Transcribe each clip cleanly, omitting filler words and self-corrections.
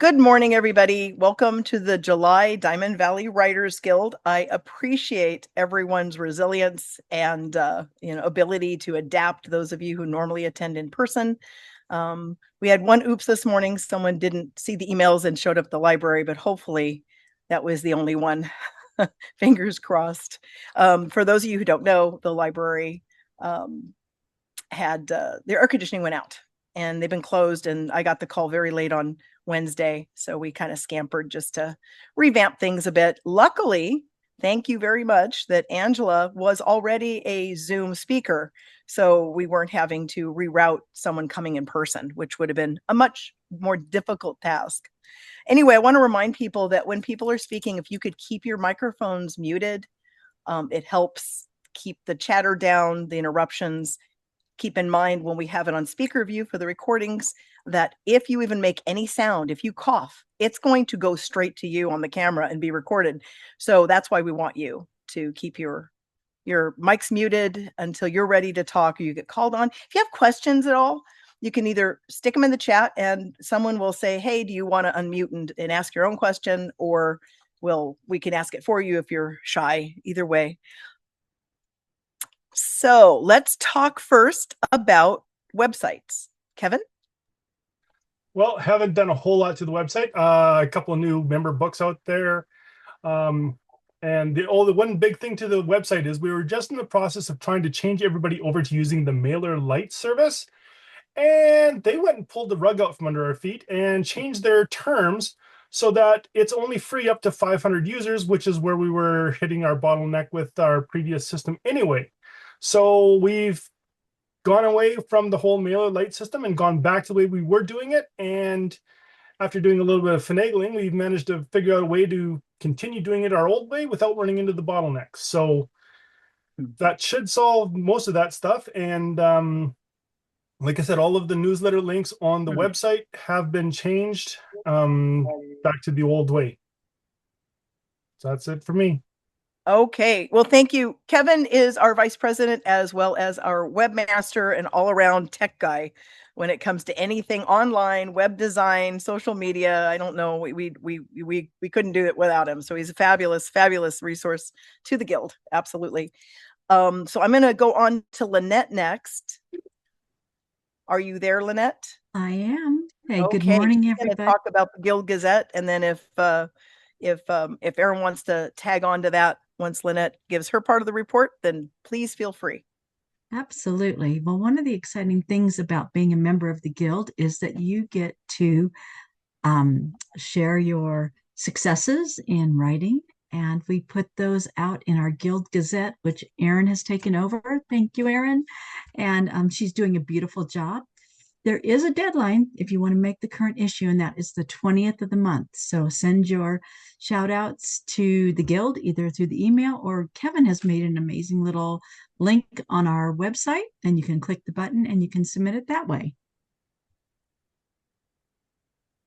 Good morning, everybody. Welcome to the July Diamond Valley Writers Guild. I appreciate everyone's resilience and ability to adapt. Those of you who normally attend in person, we had one oops this morning. Someone didn't see the emails and showed up at the library, but hopefully that was the only one. Fingers crossed. For those of you who don't know, the library had their air conditioning went out and they've been closed, and I got the call very late on Wednesday, so we kind of scampered just to revamp things a bit. Luckily, thank you very much that Angela was already a Zoom speaker, so we weren't having to reroute someone coming in person, which would have been a much more difficult task. Anyway, I want to remind people that when people are speaking, if you could keep your microphones muted, it helps keep the chatter down, the interruptions. Keep in mind when we have it on speaker view for the recordings that if you even make any sound, if you cough, it's going to go straight to you on the camera and be recorded. So that's why we want you to keep your mics muted until you're ready to talk or you get called on. If you have questions at all, you can either stick them in the chat and someone will say, hey, do you want to unmute and ask your own question? Or we can ask it for you if you're shy. Either way. So let's talk first about websites. Kevin? Well, haven't done a whole lot to the website. A couple of new member books out there. And the one big thing to the website is we were just in the process of trying to change everybody over to using the MailerLite service. And they went and pulled the rug out from under our feet and changed their terms so that it's only free up to 500 users, which is where we were hitting our bottleneck with our previous system anyway. So we've gone away from the whole MailerLite system and gone back to the way we were doing it. And after doing a little bit of finagling, we've managed to figure out a way to continue doing it our old way without running into the bottlenecks. So that should solve most of that stuff. And like I said, all of the newsletter links on the website have been changed back to the old way. So that's it for me. Okay. Well, thank you. Kevin is our vice president as well as our webmaster and all around tech guy when it comes to anything online, web design, social media. I don't know. We couldn't do it without him. So he's a fabulous, fabulous resource to the Guild. Absolutely. So I'm going to go on to Lynette next. Are you there, Lynette? I am. Hey, okay. Good morning, She's everybody. Talk about the Guild Gazette, and then if Aaron wants to tag on to that once Lynette gives her part of the report, then please feel free. Absolutely. Well, one of the exciting things about being a member of the Guild is that you get to share your successes in writing. And we put those out in our Guild Gazette, which Erin has taken over. Thank you, Erin. And she's doing a beautiful job. There is a deadline if you want to make the current issue, and that is the 20th of the month. So send your shout outs to the Guild either through the email, or Kevin has made an amazing little link on our website, and you can click the button and you can submit it that way.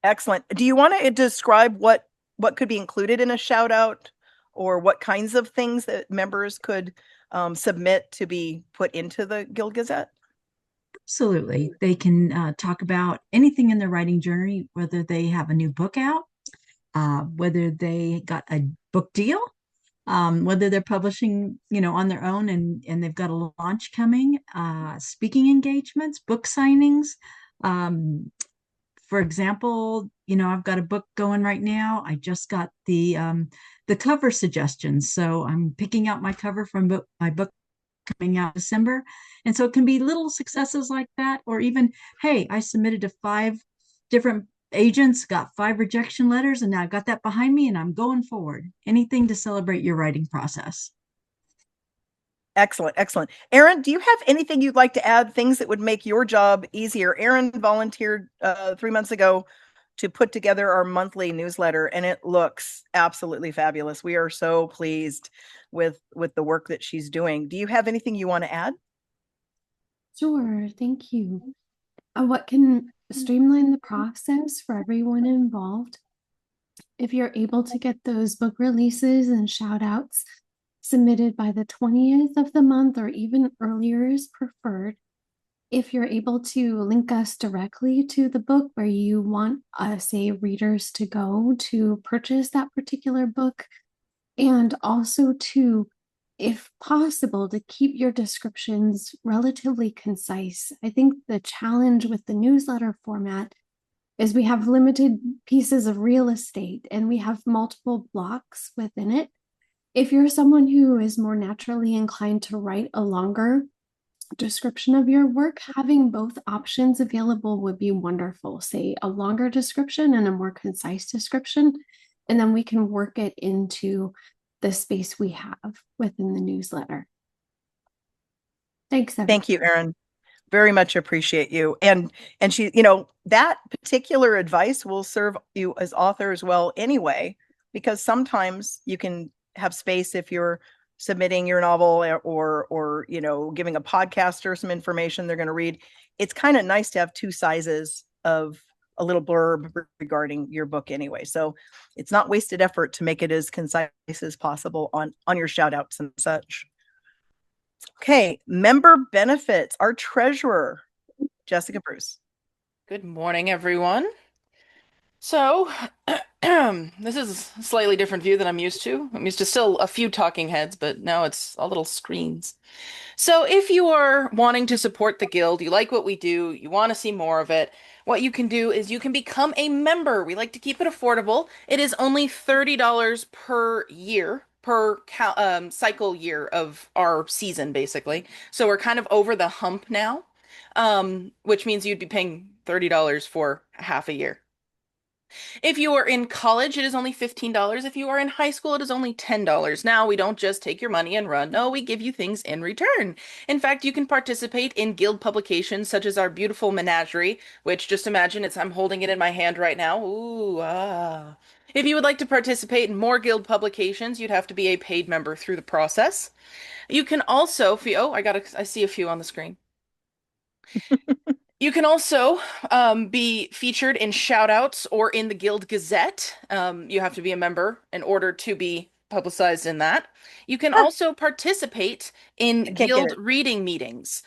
Excellent. Do you want to describe what could be included in a shout out, or what kinds of things that members could submit to be put into the Guild Gazette? Absolutely. They can talk about anything in their writing journey, whether they have a new book out, whether they got a book deal, whether they're publishing, on their own and they've got a launch coming, speaking engagements, book signings. For example, I've got a book going right now. I just got the cover suggestions. So I'm picking out my cover from my book coming out December. And so it can be little successes like that, or even, hey, I submitted to 5 different agents, got 5 rejection letters, and now I've got that behind me and I'm going forward. Anything to celebrate your writing process. Excellent. Excellent. Aaron, do you have anything you'd like to add, things that would make your job easier? Aaron volunteered 3 months ago to put together our monthly newsletter, and it looks absolutely fabulous. We are so pleased with the work that she's doing. Do you have anything you want to add? Sure, thank you. What can streamline the process for everyone involved? If you're able to get those book releases and shout outs submitted by the 20th of the month or even earlier is preferred, if you're able to link us directly to the book where you want, say, readers to go to purchase that particular book, and also to, if possible, to keep your descriptions relatively concise. I think the challenge with the newsletter format is we have limited pieces of real estate and we have multiple blocks within it. If you're someone who is more naturally inclined to write a longer description of your work, having both options available would be wonderful. Say a longer description and a more concise description, and then we can work it into the space we have within the newsletter. Thanks, everyone. Thank you, Erin. Very much appreciate you. And she, that particular advice will serve you as author as well anyway, because sometimes you can have space if you're submitting your novel or giving a podcaster some information they're going to read. It's kind of nice to have two sizes of a little blurb regarding your book anyway. So it's not wasted effort to make it as concise as possible on your shout outs and such. Okay, member benefits, our treasurer, Jessica Bruce. Good morning, everyone. So, this is a slightly different view than I'm used to. I'm used to still a few talking heads, but now it's all little screens. So, if you are wanting to support the Guild, you like what we do, you want to see more of it, what you can do is you can become a member. We like to keep it affordable. It is only $30 per year, per cycle year of our season, basically. So, we're kind of over the hump now, which means you'd be paying $30 for half a year. If you are in college, it is only $15. If you are in high school, it is only $10. Now, we don't just take your money and run. No, we give you things in return. In fact, you can participate in guild publications such as our beautiful menagerie, which just imagine I'm holding it in my hand right now. Ooh, ah. If you would like to participate in more guild publications, you'd have to be a paid member through the process. You can also, I see a few on the screen. You can also be featured in shoutouts or in the Guild Gazette. You have to be a member in order to be publicized in that. You can also participate in Guild reading meetings,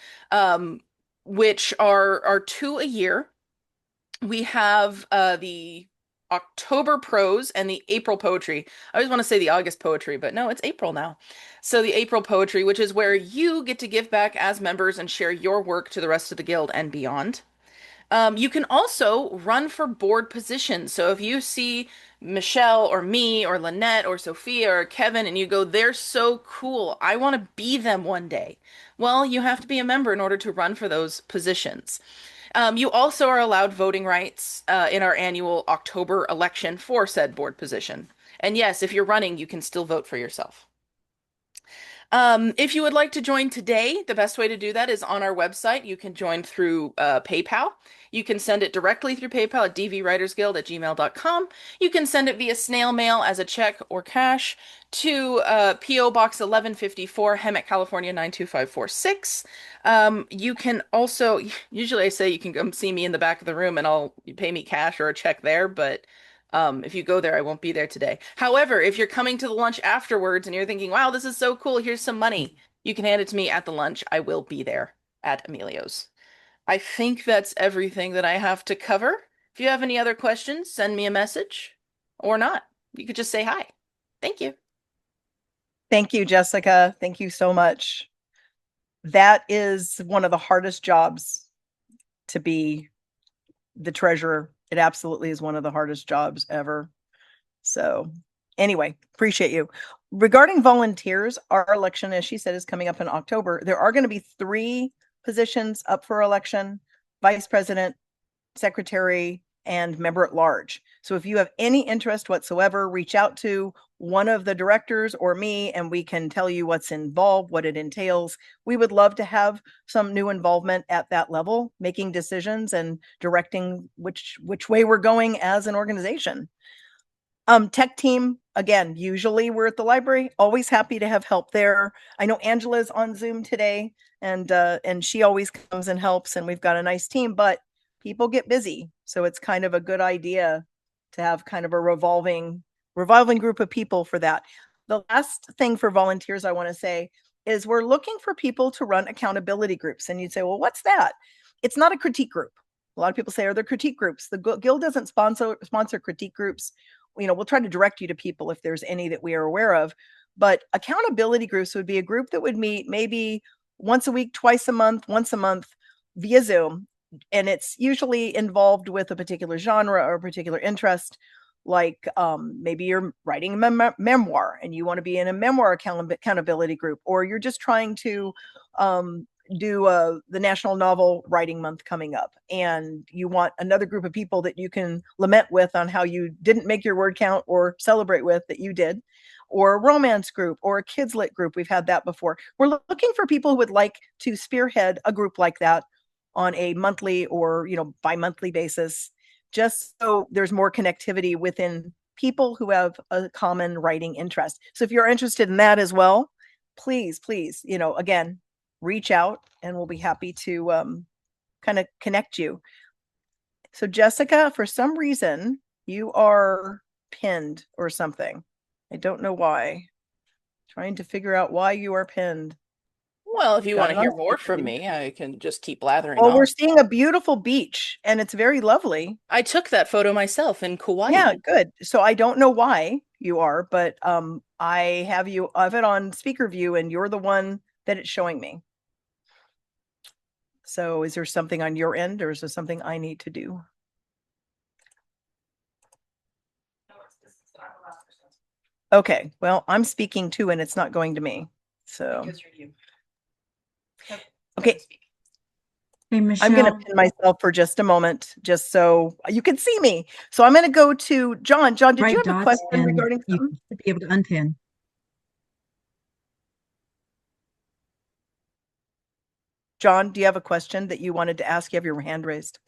which are 2 a year. We have the October prose and the April poetry. I always want to say the August poetry, but no, it's April now. So the April poetry, which is where you get to give back as members and share your work to the rest of the guild and beyond. You can also run for board positions. So if you see Michelle or me or Lynette or Sophia or Kevin and you go, they're so cool, I want to be them one day. Well, you have to be a member in order to run for those positions. You also are allowed voting rights in our annual October election for said board position. And yes, if you're running, you can still vote for yourself. If you would like to join today, the best way to do that is on our website. You can join through PayPal. You can send it directly through PayPal at dvwritersguild@gmail.com. You can send it via snail mail as a check or cash to P.O. Box 1154, Hemet, California 92546. You can also, usually I say you can come see me in the back of the room and you pay me cash or a check there, but if you go there, I won't be there today. However, if you're coming to the lunch afterwards and you're thinking, wow, this is so cool, here's some money, you can hand it to me at the lunch. I will be there at Emilio's. I think that's everything that I have to cover. If you have any other questions, send me a message or not. You could just say hi. Thank you. Thank you, Jessica. Thank you so much. That is one of the hardest jobs to be the treasurer. It absolutely is one of the hardest jobs ever. So anyway, appreciate you. Regarding volunteers, our election, as she said, is coming up in October. There are going to be 3 positions up for election: vice president, secretary, and member at large. So if you have any interest whatsoever, reach out to one of the directors or me, and we can tell you what's involved, what it entails. We would love to have some new involvement at that level, making decisions and directing which way we're going as an organization. Tech team, again, usually we're at the library, always happy to have help there. I know Angela's on Zoom today, and she always comes and helps, and we've got a nice team, but people get busy. So it's kind of a good idea to have kind of a revolving group of people for that. The last thing for volunteers I want to say is we're looking for people to run accountability groups. And you'd say, well, what's that? it's not a critique group. A lot of people say, are there critique groups? The Guild doesn't sponsor critique groups. We'll try to direct you to people if there's any that we are aware of. But accountability groups would be a group that would meet maybe once a week, twice a month, once a month via Zoom. And it's usually involved with a particular genre or a particular interest. Like maybe you're writing a memoir and you want to be in a memoir accountability group, or you're just trying to do the National Novel Writing Month coming up, and you want another group of people that you can lament with on how you didn't make your word count, or celebrate with that you did, or a romance group, or a kids lit group. We've had that before. We're looking for people who would like to spearhead a group like that on a monthly or bi-monthly basis, just so there's more connectivity within people who have a common writing interest. So if you're interested in that as well, please, again, reach out and we'll be happy to kind of connect you. So Jessica, for some reason, you are pinned or something. I don't know why. Trying to figure out why you are pinned. Well, if you want to hear more from me, I can just keep blathering Well, on. we're seeing a beautiful beach and it's very lovely. I took that photo myself in Kauai. Yeah, good. So I don't know why you are, but I have it on speaker view and you're the one that it's showing me. So is there something on your end, or is there something I need to do? Okay, well, I'm speaking too, and it's not going to me. So, okay. Hey, Michelle. I'm going to pin myself for just a moment, just so you can see me. So I'm going to go to John. John, did you have a question regarding something? You should be able to unpin. John, do you have a question that you wanted to ask? You have your hand raised.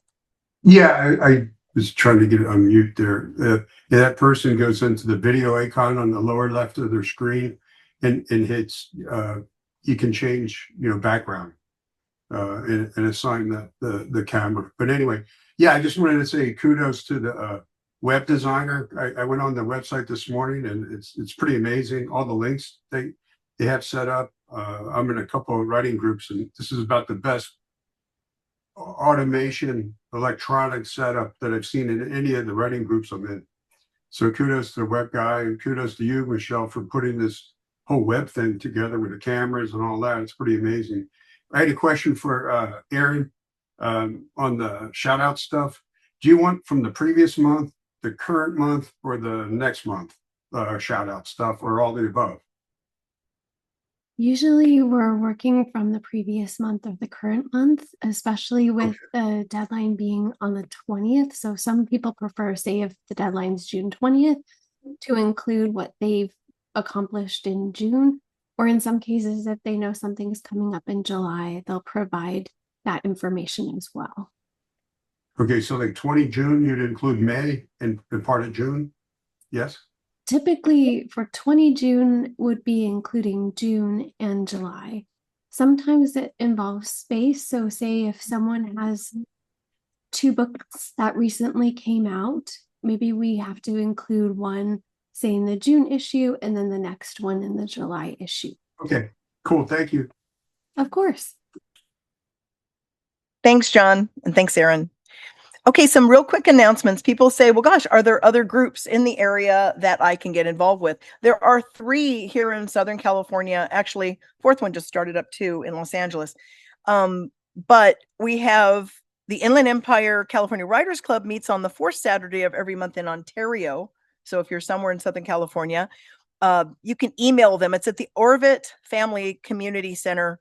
Yeah, I was trying to get it on mute there. That person goes into the video icon on the lower left of their screen and hits, you can change, background and assign the camera. But anyway, yeah, I just wanted to say kudos to the web designer. I went on the website this morning and it's pretty amazing. All the links they have set up. I'm in a couple of writing groups, and this is about the best automation electronic setup that I've seen in any of the writing groups I'm in. So kudos to the web guy, and kudos to you, Michelle, for putting this whole web thing together with the cameras and all that. It's pretty amazing. I had a question for Aaron on the shout out stuff. Do you want from the previous month, the current month, or the next month shout out stuff, or all the above? Usually we're working from the previous month or the current month, especially with the deadline being on the 20th. So some people prefer, say, if the deadline's June 20th, to include what they've accomplished in June. Or in some cases, if they know something's coming up in July, they'll provide that information as well. Okay, so like 20 June, you'd include May and part of June? Yes? Typically for 20 June would be including June and July. Sometimes it involves space. So say if someone has 2 books that recently came out, maybe we have to include one, say, in the June issue and then the next one in the July issue. Okay, cool. Thank you. Of course. Thanks, John. And thanks, Aaron. Okay, some real quick announcements. People say, well, gosh, are there other groups in the area that I can get involved with? There are 3 here in Southern California. Actually, 4th one just started up too in Los Angeles. But we have the Inland Empire California Writers Club meets on the 4th Saturday of every month in Ontario. So if you're somewhere in Southern California, you can email them. It's at the Orvit Family Community Center,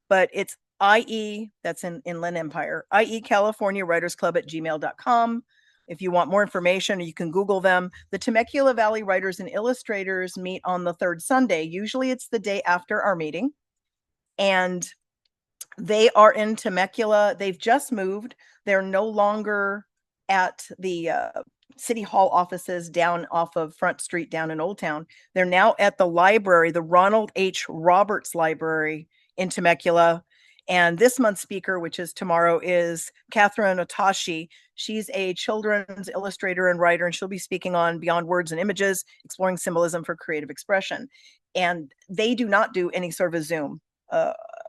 but it's IE, that's in Inland Empire, IE California Writers Club at gmail.com. If you want more information, you can Google them. The Temecula Valley Writers and Illustrators meet on the 3rd Sunday. Usually it's the day after our meeting. And they are in Temecula. They've just moved. They're no longer at the City Hall offices down off of Front Street down in Old Town. They're now at the library, the Ronald H. Roberts Library in Temecula. And this month's speaker, which is tomorrow, is Catherine Otashi. She's a children's illustrator and writer, and she'll be speaking on Beyond Words and Images, Exploring Symbolism for Creative Expression. And they do not do any sort of a Zoom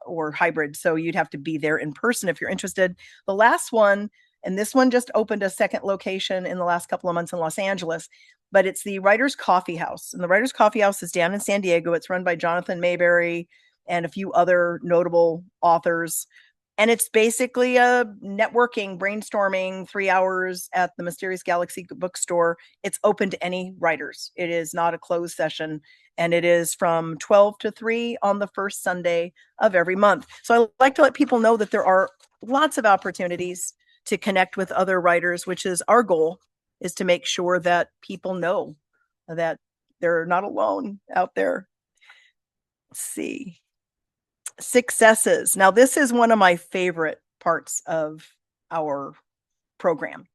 or hybrid. So you'd have to be there in person if you're interested. The last one, and this one just opened a second location in the last couple of months in Los Angeles, but it's the Writers Coffee House. And the Writers Coffee House is down in San Diego. It's run by Jonathan Mayberry and a few other notable authors. And it's basically a networking, brainstorming 3 hours at the Mysterious Galaxy bookstore. It's open to any writers. It is not a closed session. And it is from 12 to 3 on the first Sunday of every month. So I like to let people know that there are lots of opportunities to connect with other writers, which is our goal, is to make sure that people know that they're not alone out there. Let's see. Successes. Now, this is one of my favorite parts of our program.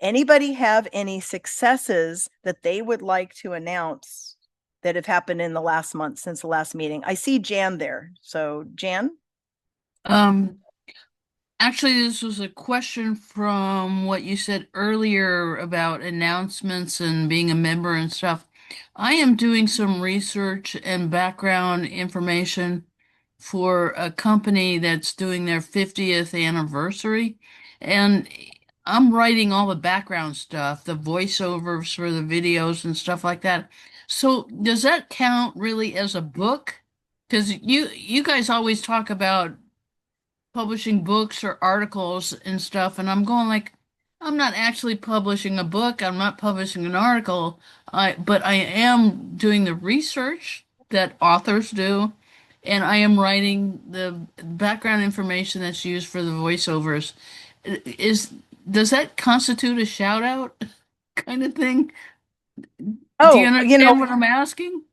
Anybody have any successes that they would like to announce that have happened in the last month since the last meeting? I see Jan there. So, Jan? Actually, this was a question from what you said earlier about announcements and being a member and stuff. I am doing some research and background information for a company that's doing their 50th anniversary, and I'm writing all the background stuff, the voiceovers for the videos and stuff like that. So does that count really as a book? Because you guys always talk about publishing books or articles and stuff, and I'm going like, I'm not actually publishing a book, I'm not publishing an article, but I am doing the research that authors do, and I am writing the background information that's used for the voiceovers. Does that constitute a shout out kind of thing? Do you Oh, understand what I'm asking?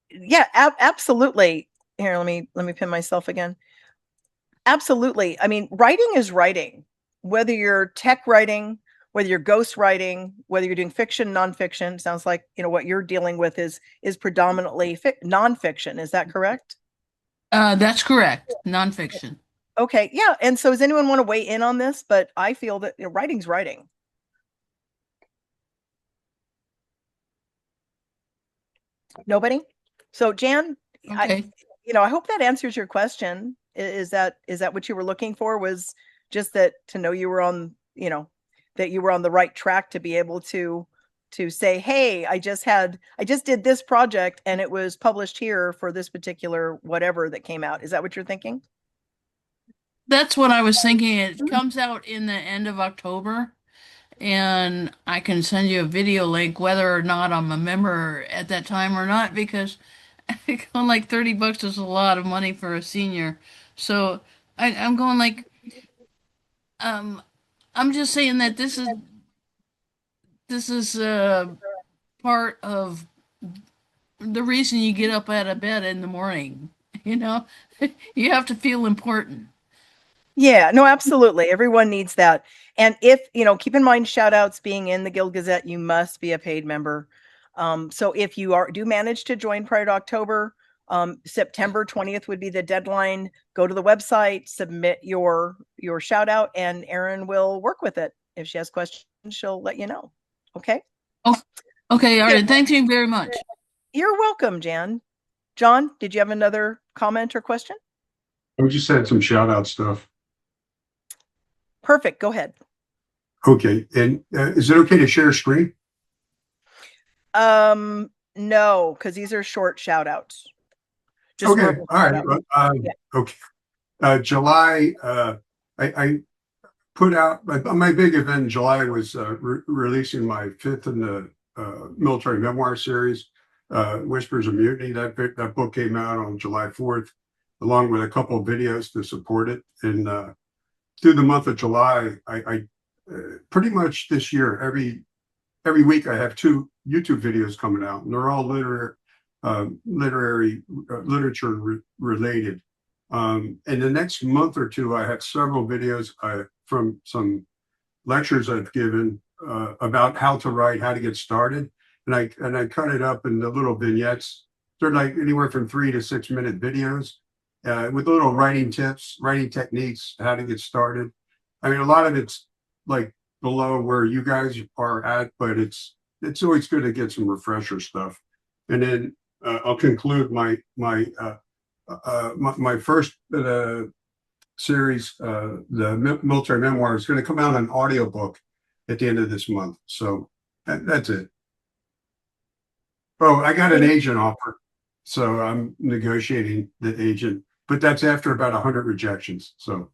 Yeah, absolutely. Here, let me pin myself again. Absolutely. I mean, writing is writing, whether you're tech writing, whether you're ghost writing, whether you're doing fiction, nonfiction. Sounds like, what you're dealing with is predominantly nonfiction. Is that correct? That's correct. Nonfiction. Okay. Yeah. And so does anyone want to weigh in on this? But I feel that writing's writing. Nobody? So Jan, Okay. I hope that answers your question. Is that what you were looking for? Was just that to know you were on, that you were on the right track to be able to say, hey, I just did this project and it was published here for this particular whatever that came out. Is that what you're thinking? That's what I was thinking. It comes out in the end of October, and I can send you a video link whether or not I'm a member at that time or not, because going like $30 is a lot of money for a senior. So I'm going like, I'm just saying that this is part of the reason you get up out of bed in the morning. You have to feel important. Yeah, no, absolutely. Everyone needs that. And if, keep in mind, shout outs being in the Guild Gazette, you must be a paid member. So if you do manage to join prior to October, September 20th would be the deadline. Go to the website, submit your shout out, and Erin will work with it. If she has questions, she'll let you know. Okay. Oh, okay. All right. Thank you very much. You're welcome, Jan. John, did you have another comment or question? We just had some shout out stuff. Perfect. Go ahead. Okay. And is it okay to share screen? No, because these are short shout outs. Okay. All right. Yeah. Okay. July, I put out my big event in July was releasing my 5th in the military memoir series, Whispers of Mutiny. That book came out on July 4th, along with a couple of videos to support it. And through the month of July, I pretty much this year, every week I have 2 YouTube videos coming out, and they're all literature related. In the next month or 2, I have several videos from some lectures I've given about how to write, how to get started, and I cut it up into little vignettes. They're like anywhere from 3 to 6 minute videos with little writing tips, writing techniques, how to get started. I mean, a lot of it's like below where you guys are at, but it's always good to get some refresher stuff. And then I'll conclude my my first series, the military memoir, is going to come out on audiobook at the end of this month. So that's it. Oh, I got an agent offer, so I'm negotiating the agent, but that's after about 100 rejections. So.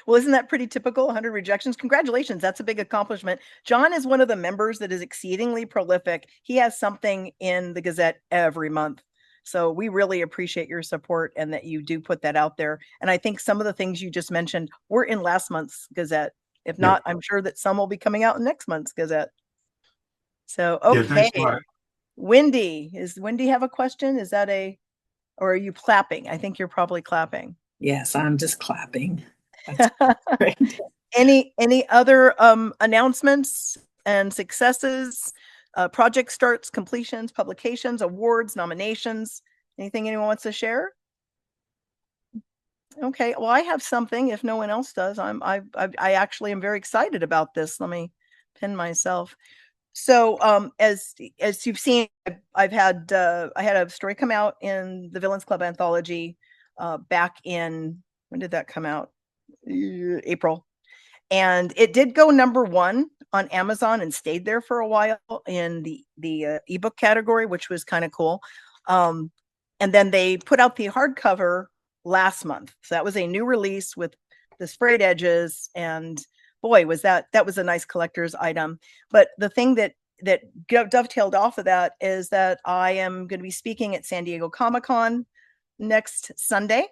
Well, isn't that pretty typical? 100 rejections. Congratulations. That's a big accomplishment. John is one of the members that is exceedingly prolific. He has something in the Gazette every month. So we really appreciate your support and that you do put that out there. And I think some of the things you just mentioned were in last month's Gazette. If not, I'm sure that some will be coming out in next month's Gazette. So, okay. Yeah, Wendy, does Wendy have a question? Is that or are you clapping? I think you're probably clapping. Yes, I'm just clapping. That's great. Any other announcements and successes, project starts, completions, publications, awards, nominations? Anything anyone wants to share? Okay, well, I have something. If no one else does, I actually am very excited about this. Let me pin myself. So, as you've seen, I've had I had a story come out in the Villains Club anthology back in, when did that come out? April. And it did go #1 on Amazon and stayed there for a while in the ebook category, which was kind of cool. And then they put out the hardcover last month. So that was a new release with the sprayed edges, and boy, was that was a nice collector's item. But the thing that dovetailed off of that is that I am going to be speaking at San Diego Comic-Con next Sunday.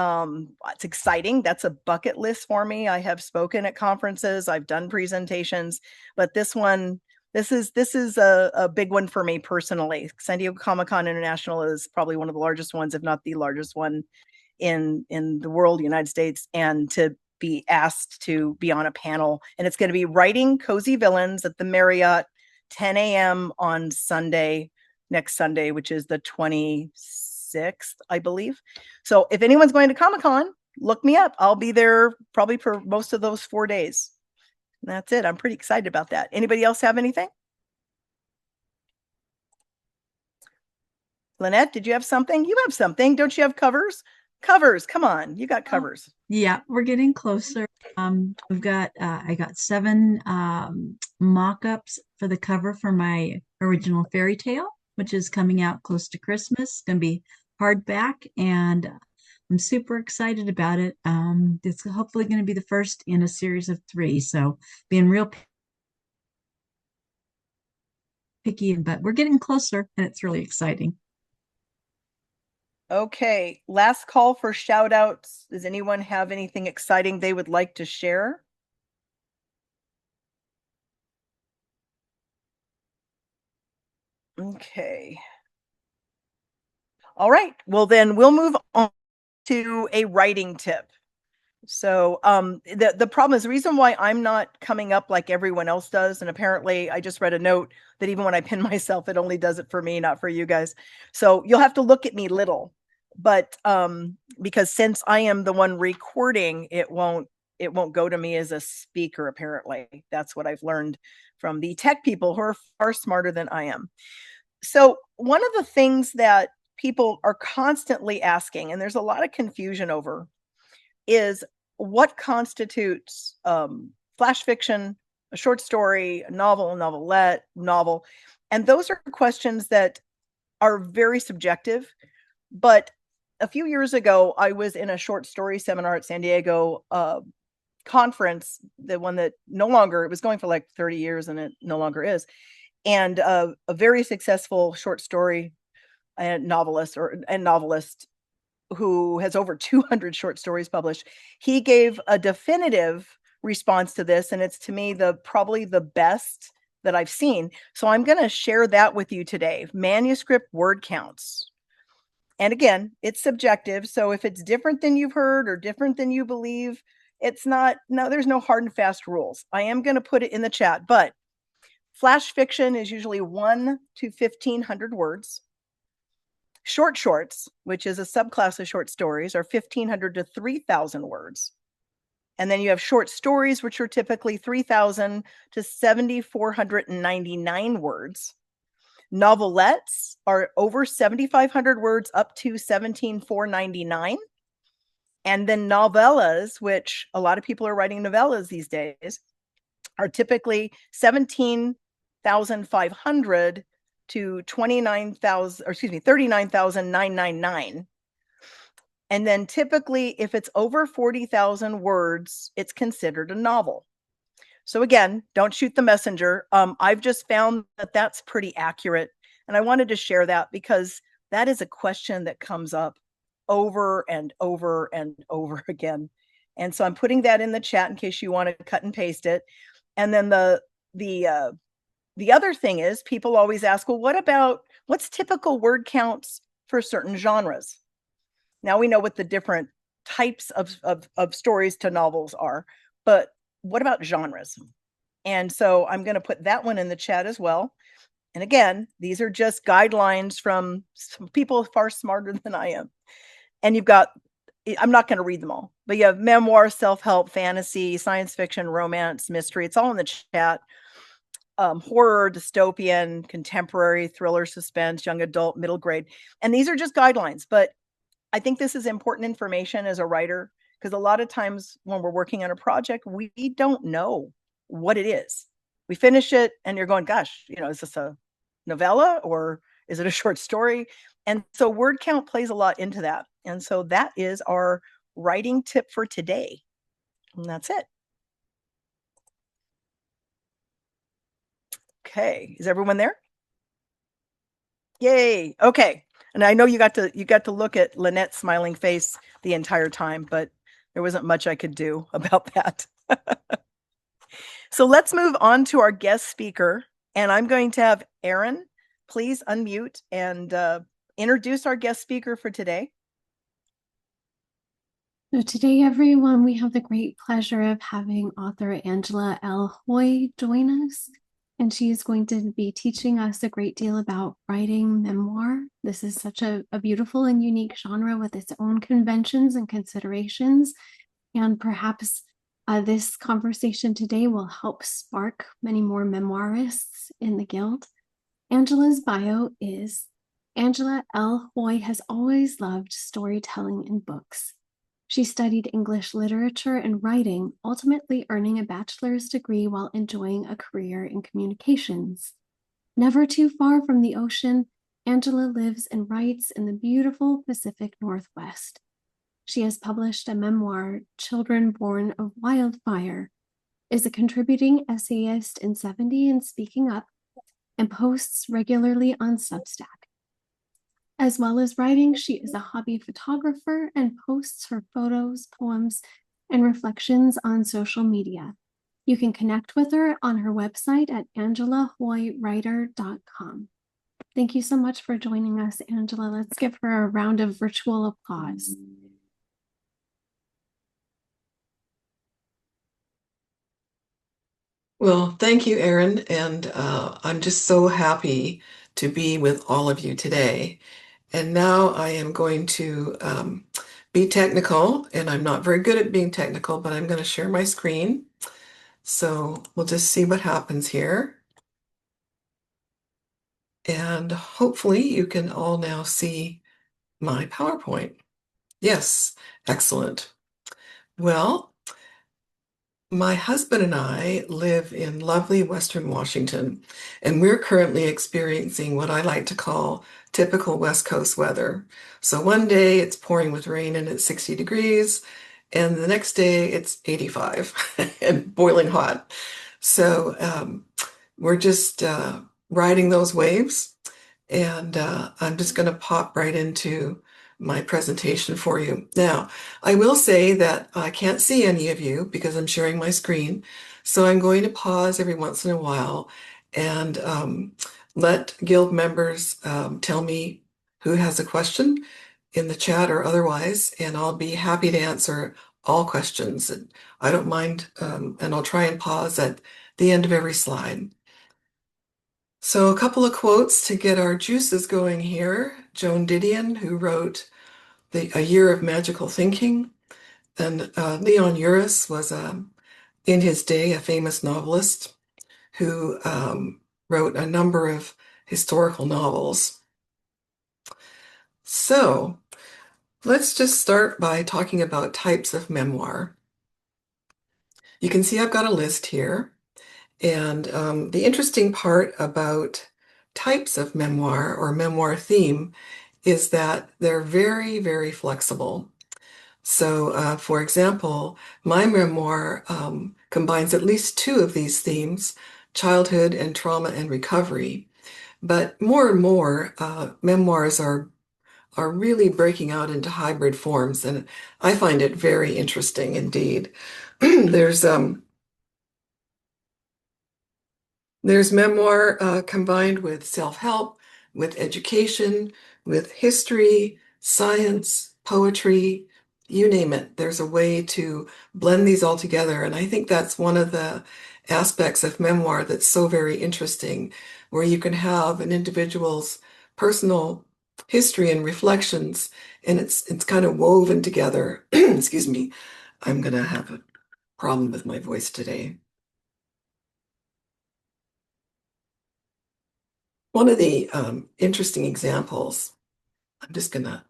It's exciting. That's a bucket list for me. I have spoken at conferences, I've done presentations, but this is a big one for me personally. San Diego Comic-Con International is probably one of the largest ones, if not the largest one in the world, United States, and to be asked to be on a panel. And it's going to be Writing Cozy Villains at the Marriott, 10 a.m. on Sunday, next Sunday, which is the 26th, I believe. So if anyone's going to Comic-Con, look me up. I'll be there probably for most of those 4 days. And that's it. I'm pretty excited about that. Anybody else have anything? Lynette, did you have something? You have something. Don't you have covers? Covers. Come on. You got covers. Yeah, we're getting closer. We've got I got 7 mock-ups for the cover for my original fairy tale, which is coming out close to Christmas. It's going to be hardback, and I'm super excited about it. It's hopefully going to be the first in a series of 3, so being real picky, but we're getting closer, and it's really exciting. Okay, last call for shout outs. Does anyone have anything exciting they would like to share? Okay. All right, well then we'll move on to a writing tip. So the problem is, the reason why I'm not coming up like everyone else does, and apparently I just read a note that even when I pin myself, it only does it for me, not for you guys. So you'll have to look at me little. But because since I am the one recording, it won't go to me as a speaker, apparently. That's what I've learned from the tech people who are far smarter than I am. So one of the things that people are constantly asking, and there's a lot of confusion over, is what constitutes flash fiction, a short story, a novel, a novelette, novel. And those are questions that are very subjective. But a few years ago, I was in a short story seminar at San Diego conference, the one that no longer, it was going for like 30 years and it no longer is. And a very successful short story novelist who has over 200 short stories published, he gave a definitive response to this. And it's, to me, probably the best that I've seen. So I'm going to share that with you today. Manuscript word counts. And again, it's subjective. So if it's different than you've heard or different than you believe, there's no hard and fast rules. I am going to put it in the chat, but flash fiction is usually 1 to 1,500 words. Shorts, which is a subclass of short stories, are 1,500 to 3,000 words. And then you have short stories, which are typically 3,000 to 7,499 words. Novelettes are over 7,500 words up to 17,499. And then novellas, which a lot of people are writing novellas these days, are typically 17,500 to 29,000, or excuse me, 39,999. And then typically, if it's over 40,000 words, it's considered a novel. So again, don't shoot the messenger. I've just found that that's pretty accurate. And I wanted to share that because that is a question that comes up over and over and over again. And so I'm putting that in the chat in case you want to cut and paste it. And then the other thing is people always ask, well, what's typical word counts for certain genres? Now we know what the different types of stories to novels are, but what about genres? And so I'm going to put that one in the chat as well. And again, these are just guidelines from some people far smarter than I am. And you've got, I'm not going to read them all, but you have memoir, self-help, fantasy, science fiction, romance, mystery. It's all in the chat. Horror, dystopian, contemporary, thriller, suspense, young adult, middle grade. And these are just guidelines, but I think this is important information as a writer, because a lot of times when we're working on a project, we don't know what it is. We finish it and you're going, gosh, is this a novella or is it a short story? And so word count plays a lot into that. And so that is our writing tip for today. And that's it. Okay, is everyone there? Yay. Okay. And I know you got to look at Lynette's smiling face the entire time, but there wasn't much I could do about that. So let's move on to our guest speaker. And I'm going to have Erin, please unmute and introduce our guest speaker for today. So today, everyone, we have the great pleasure of having author Angela L. Hoy join us. And she is going to be teaching us a great deal about writing memoir. This is such a beautiful and unique genre with its own conventions and considerations. And perhaps this conversation today will help spark many more memoirists in the Guild. Angela's bio is, Angela L. Hoy has always loved storytelling and books. She studied English literature and writing, ultimately earning a bachelor's degree while enjoying a career in communications. Never too far from the ocean, Angela lives and writes in the beautiful Pacific Northwest. She has published a memoir, Children Born of Wildfire, is a contributing essayist in 70 and Speaking Up, and posts regularly on Substack. As well as writing, she is a hobby photographer and posts her photos, poems, and reflections on social media. You can connect with her on her website at angelahoywriter.com. Thank you so much for joining us, Angela. Let's give her a round of virtual applause. Well, thank you, Erin, and I'm just so happy to be with all of you today. And now I am going to be technical, and I'm not very good at being technical, but I'm going to share my screen. So we'll just see what happens here. And hopefully you can all now see my PowerPoint. Yes, excellent. Well, my husband and I live in lovely Western Washington, and we're currently experiencing what I like to call typical West Coast weather. So one day it's pouring with rain and it's 60 degrees, and the next day it's 85 and boiling hot. So we're just riding those waves, and I'm just going to pop right into my presentation for you. Now, I will say that I can't see any of you because I'm sharing my screen. So I'm going to pause every once in a while and let Guild members tell me who has a question in the chat or otherwise, and I'll be happy to answer all questions. I don't mind, and I'll try and pause at the end of every slide. So a couple of quotes to get our juices going here. Joan Didion, who wrote A Year of Magical Thinking, and Leon Uris was, in his day, a famous novelist who wrote a number of historical novels. So let's just start by talking about types of memoir. You can see I've got a list here. And the interesting part about types of memoir or memoir theme is that they're very, very flexible. So, for example, my memoir combines at least two of these themes, childhood and trauma and recovery. But more and more, memoirs are really breaking out into hybrid forms, and I find it very interesting indeed. There's memoir combined with self-help, with education, with history, science, poetry, you name it. There's a way to blend these all together. And I think that's one of the aspects of memoir that's so very interesting, where you can have an individual's personal history and reflections, and it's kind of woven together. Excuse me, I'm gonna have a problem with my voice today. One of the interesting examples, I'm just gonna,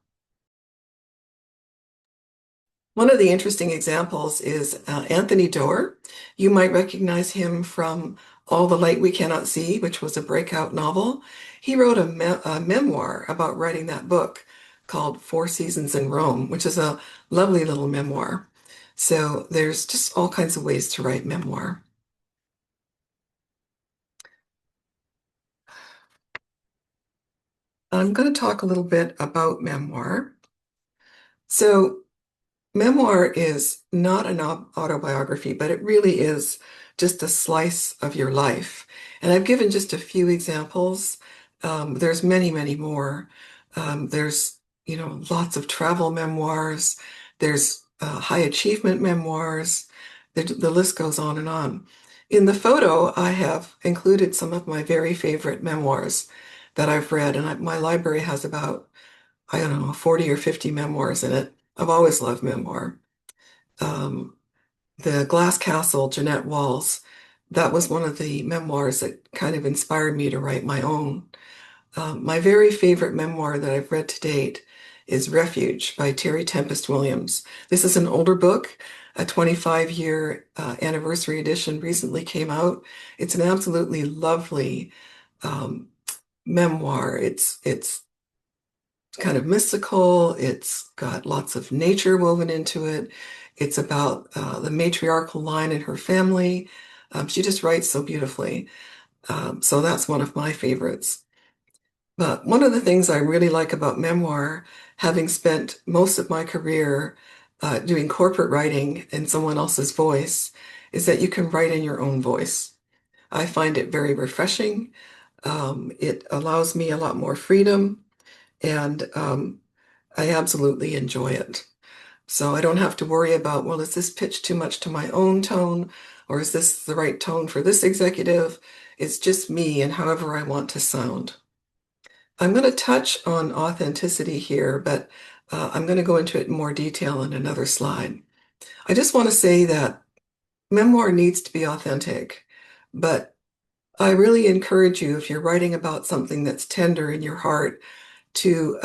one of the interesting examples is Anthony Doerr. You might recognize him from All the Light We Cannot See, which was a breakout novel. He wrote a memoir about writing that book called Four Seasons in Rome, which is a lovely little memoir. So there's just all kinds of ways to write memoir. I'm going to talk a little bit about memoir. So memoir is not an autobiography, but it really is just a slice of your life. And I've given just a few examples. There's many, many more. There's, lots of travel memoirs. There's high achievement memoirs. The list goes on and on. In the photo, I have included some of my very favorite memoirs that I've read, and my library has about, I don't know, 40 or 50 memoirs in it. I've always loved memoir. Um, the Glass Castle, Jeanette Walls, that was one of the memoirs that kind of inspired me to write my own. My very favorite memoir that I've read to date is Refuge by Terry Tempest Williams. This is an older book. A 25-year anniversary edition recently came out. It's an absolutely lovely memoir. It's kind of mystical. It's got lots of nature woven into it. It's about the matriarchal line in her family. She just writes so beautifully. So that's one of my favorites. But one of the things I really like about memoir, having spent most of my career doing corporate writing in someone else's voice, is that you can write in your own voice. I find it very refreshing. It allows me a lot more freedom, and I absolutely enjoy it. So I don't have to worry about, well, is this pitched too much to my own tone, or is this the right tone for this executive? It's just me and however I want to sound. I'm going to touch on authenticity here, but I'm going to go into it in more detail in another slide. I just want to say that memoir needs to be authentic, but I really encourage you, if you're writing about something that's tender in your heart, to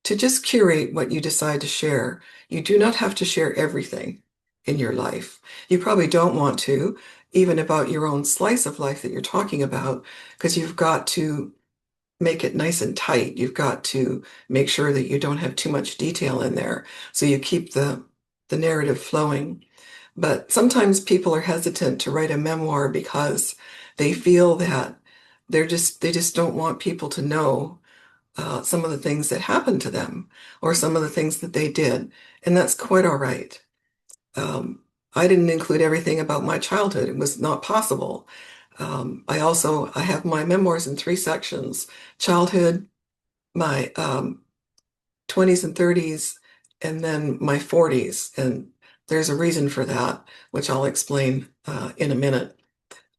just curate what you decide to share. You do not have to share everything in your life. You probably don't want to, even about your own slice of life that you're talking about, because you've got to make it nice and tight. You've got to make sure that you don't have too much detail in there, so you keep the narrative flowing. But sometimes people are hesitant to write a memoir because they feel that they just don't want people to know some of the things that happened to them or some of the things that they did, and that's quite all right. I didn't include everything about my childhood. It was not possible. I have my memoirs in three sections: childhood, my 20s and 30s, and then my 40s. And there's a reason for that, which I'll explain in a minute.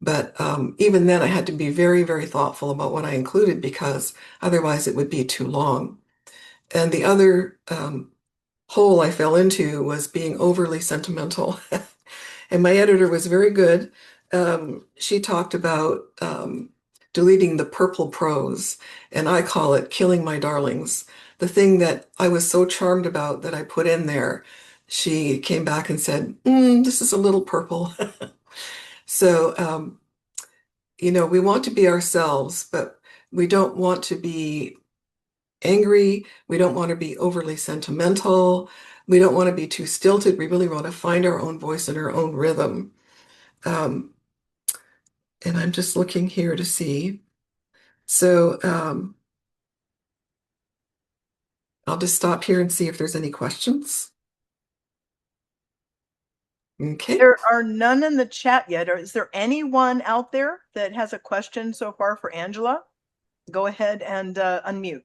But even then, I had to be very, very thoughtful about what I included, because otherwise it would be too long. And the other hole I fell into was being overly sentimental. And my editor was very good. She talked about deleting the purple prose, and I call it killing my darlings. The thing that I was so charmed about that I put in there, she came back and said, this is a little purple. So, we want to be ourselves, but we don't want to be angry. We don't want to be overly sentimental. We don't want to be too stilted. We really want to find our own voice and our own rhythm. Um, and I'm just looking here to see. So I'll just stop here and see if there's any questions. Okay. There are none in the chat yet. Or is there anyone out there that has a question so far for Angela? Go ahead and unmute.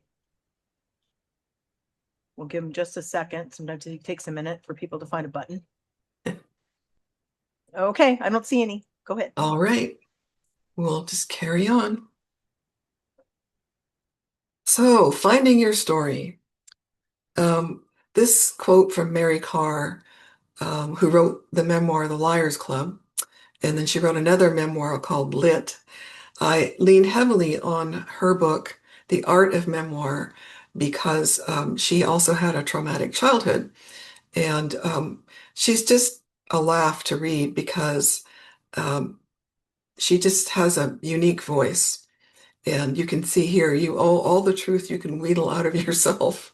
We'll give them just a second. Sometimes it takes a minute for people to find a button. Okay, I don't see any. Go ahead. All right. We'll just carry on. So, finding your story. This quote from Mary Karr, who wrote the memoir, The Liars Club, and then she wrote another memoir called Lit. I lean heavily on her book, The Art of Memoir, because she also had a traumatic childhood. And she's just a laugh to read because she just has a unique voice. And you can see here, all the truth you can wheedle out of yourself.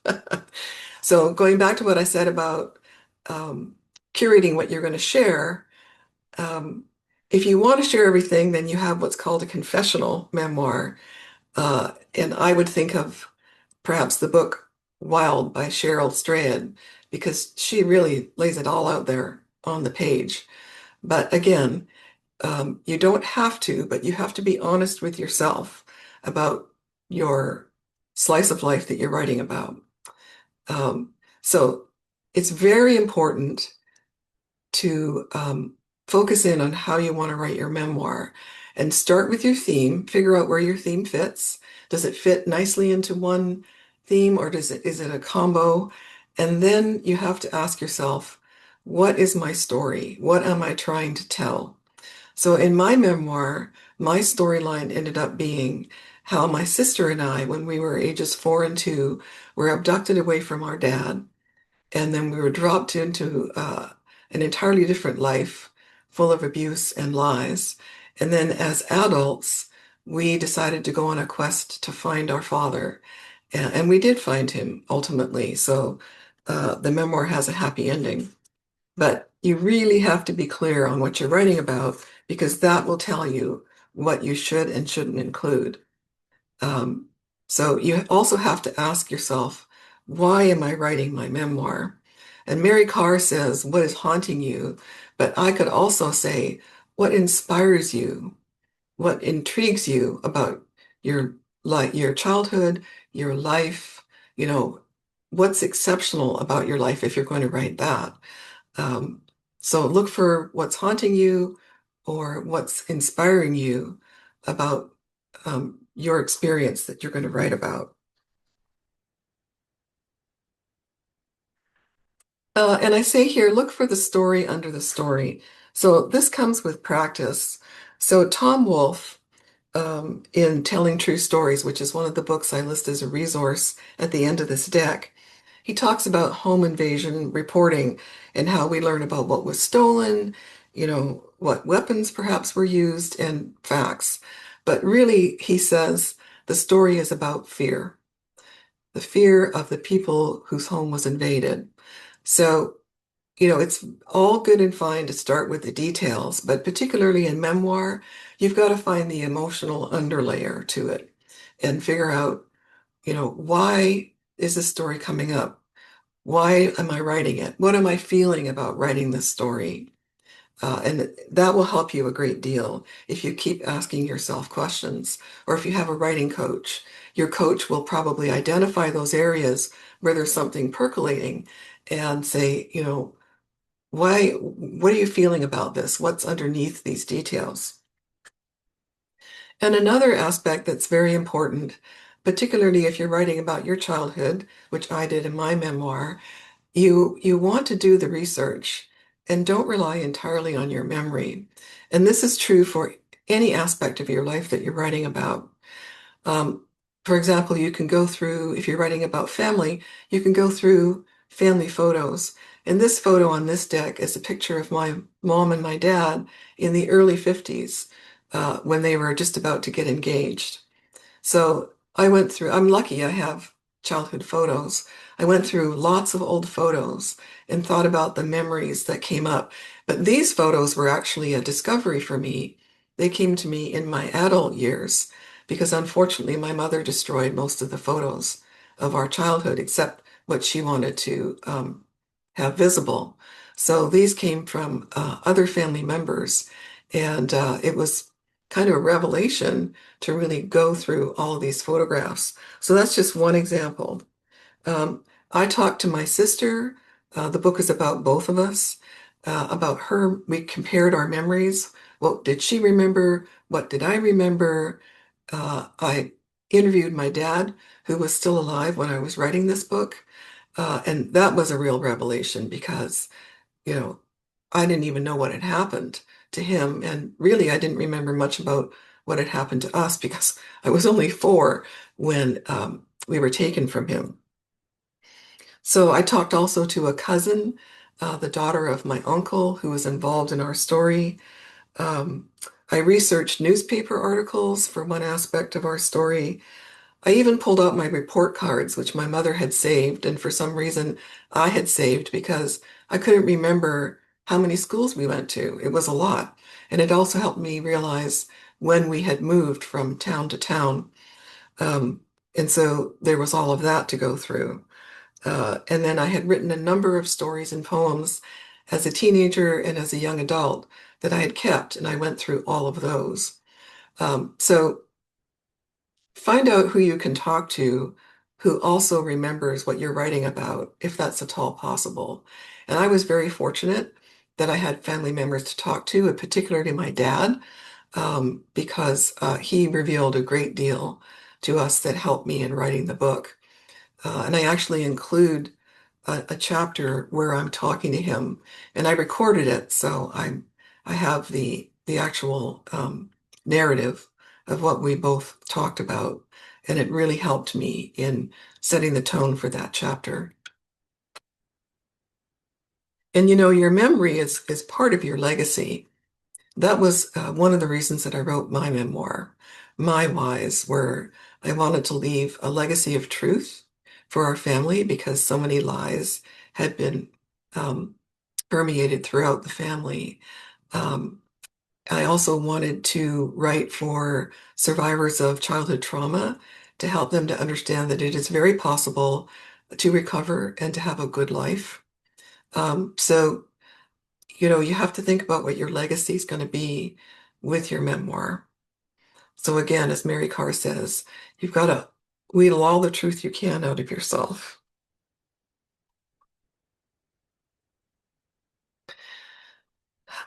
So going back to what I said about curating what you're going to share, if you want to share everything, then you have what's called a confessional memoir. And I would think of perhaps the book Wild by Cheryl Strayed, because she really lays it all out there on the page. But again, you don't have to, but you have to be honest with yourself about your slice of life that you're writing about. So it's very important to focus in on how you want to write your memoir and start with your theme, figure out where your theme fits. Does it fit nicely into one theme, or is it a combo? And then you have to ask yourself, what is my story? What am I trying to tell? So in my memoir, my storyline ended up being how my sister and I, when we were ages 4 and 2, were abducted away from our dad. And then we were dropped into an entirely different life full of abuse and lies. And then as adults, we decided to go on a quest to find our father. And we did find him ultimately. So the memoir has a happy ending. But you really have to be clear on what you're writing about, because that will tell you what you should and shouldn't include. So you also have to ask yourself, why am I writing my memoir? And Mary Karr says, what is haunting you? But I could also say, what inspires you? What intrigues you about your your childhood, your life? What's exceptional about your life if you're going to write that? So look for what's haunting you or what's inspiring you about your experience that you're going to write about. And I say here, look for the story under the story. So this comes with practice. So Tom Wolfe, in Telling True Stories, which is one of the books I list as a resource at the end of this deck, he talks about home invasion reporting and how we learn about what was stolen, what weapons perhaps were used, and facts. But really, he says the story is about fear, the fear of the people whose home was invaded. So, it's all good and fine to start with the details, but particularly in memoir, you've got to find the emotional underlayer to it and figure out, why is this story coming up? Why am I writing it? What am I feeling about writing this story? And that will help you a great deal if you keep asking yourself questions. Or if you have a writing coach, your coach will probably identify those areas where there's something percolating and say, what are you feeling about this? What's underneath these details? And another aspect that's very important, particularly if you're writing about your childhood, which I did in my memoir, you want to do the research and don't rely entirely on your memory. And this is true for any aspect of your life that you're writing about. Um, for example, you can go through, if you're writing about family, you can go through family photos. And this photo on this deck is a picture of my mom and my dad in the early 50s, when they were just about to get engaged. So I went through, I'm lucky I have childhood photos. I went through lots of old photos and thought about the memories that came up. But these photos were actually a discovery for me. They came to me in my adult years because unfortunately my mother destroyed most of the photos of our childhood except what she wanted to have visible. So these came from other family members, and it was kind of a revelation to really go through all of these photographs. So that's just one example. I talked to my sister. The book is about both of us, about her. We compared our memories. What did she remember? What did I remember? I interviewed my dad, who was still alive when I was writing this book. And that was a real revelation because, you know, I didn't even know what had happened to him. And really, I didn't remember much about what had happened to us because I was only 4 when we were taken from him. So I talked also to a cousin, the daughter of my uncle, who was involved in our story. Um, I researched newspaper articles for one aspect of our story. I even pulled out my report cards, which my mother had saved, and for some reason I had saved because I couldn't remember how many schools we went to. It was a lot. And it also helped me realize when we had moved from town to town. Um, and so there was all of that to go through. And then I had written a number of stories and poems as a teenager and as a young adult that I had kept, and I went through all of those. So find out who you can talk to who also remembers what you're writing about, if that's at all possible. And I was very fortunate that I had family members to talk to, and particularly my dad, because he revealed a great deal to us that helped me in writing the book. And I actually include a chapter where I'm talking to him, and I recorded it, so I have the actual narrative of what we both talked about, and it really helped me in setting the tone for that chapter. And you know, your memory is part of your legacy. That was one of the reasons that I wrote my memoir, My Whys, where I wanted to leave a legacy of truth for our family because so many lies had been um, permeated throughout the family. Um, I also wanted to write for survivors of childhood trauma to help them to understand that it is very possible to recover and to have a good life. So you know, you have to think about what your legacy is going to be with your memoir. So again, as Mary Carr says, you've got to wheedle all the truth you can out of yourself.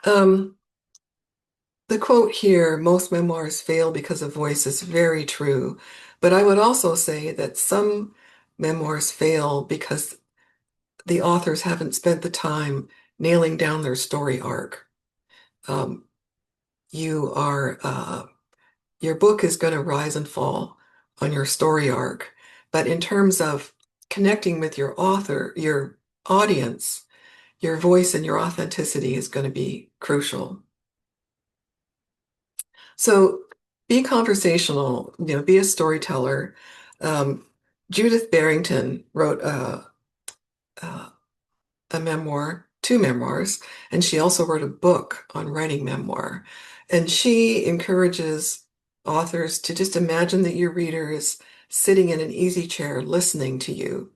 Um, the quote here, most memoirs fail because of voice, is very true. But I would also say that some memoirs fail because the authors haven't spent the time nailing down their story arc. Um, you are your book is going to rise and fall on your story arc. But in terms of connecting with your author, your audience, your voice and your authenticity is going to be crucial. So be conversational, you know, be a storyteller. Judith Barrington wrote a, a memoir, 2 memoirs, and she also wrote a book on writing memoir. And she encourages authors to just imagine that your reader is sitting in an easy chair listening to you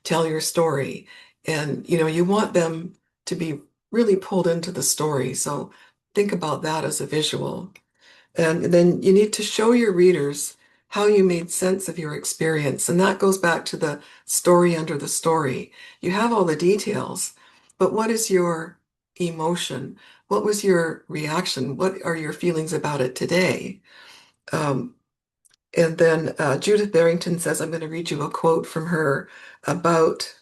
tell your story. And, you know, you want them to be really pulled into the story. So think about that as a visual. And then you need to show your readers how you made sense of your experience. And that goes back to the story under the story. You have all the details, but what is your emotion? What was your reaction? What are your feelings about it today? Um, and then Judith Barrington says, I'm going to read you a quote from her about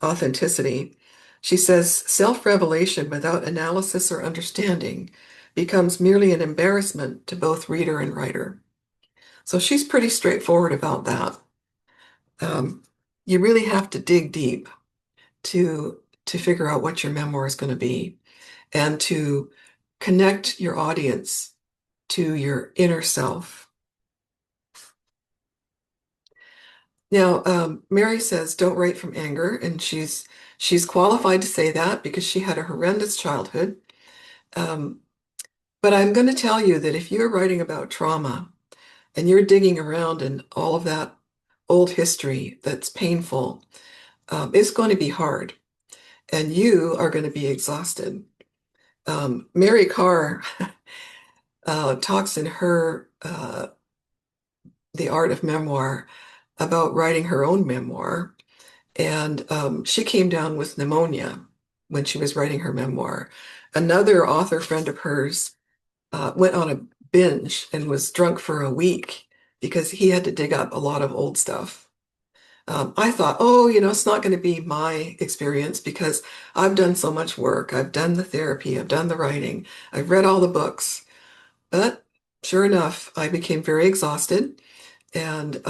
authenticity. She says, self-revelation without analysis or understanding becomes merely an embarrassment to both reader and writer. So she's pretty straightforward about that. You really have to dig deep to figure out what your memoir is going to be and to connect your audience to your inner self. Now, Mary says, don't write from anger, and she's qualified to say that because she had a horrendous childhood. But I'm going to tell you that if you're writing about trauma and you're digging around in all of that old history that's painful, it's going to be hard, and you are going to be exhausted. Mary Carr talks in her The Art of Memoir about writing her own memoir. And she came down with pneumonia when she was writing her memoir. Another author friend of hers went on a binge and was drunk for a week because he had to dig up a lot of old stuff. I thought, oh, it's not going to be my experience because I've done so much work. I've done the therapy, I've done the writing, I've read all the books. But sure enough, I became very exhausted and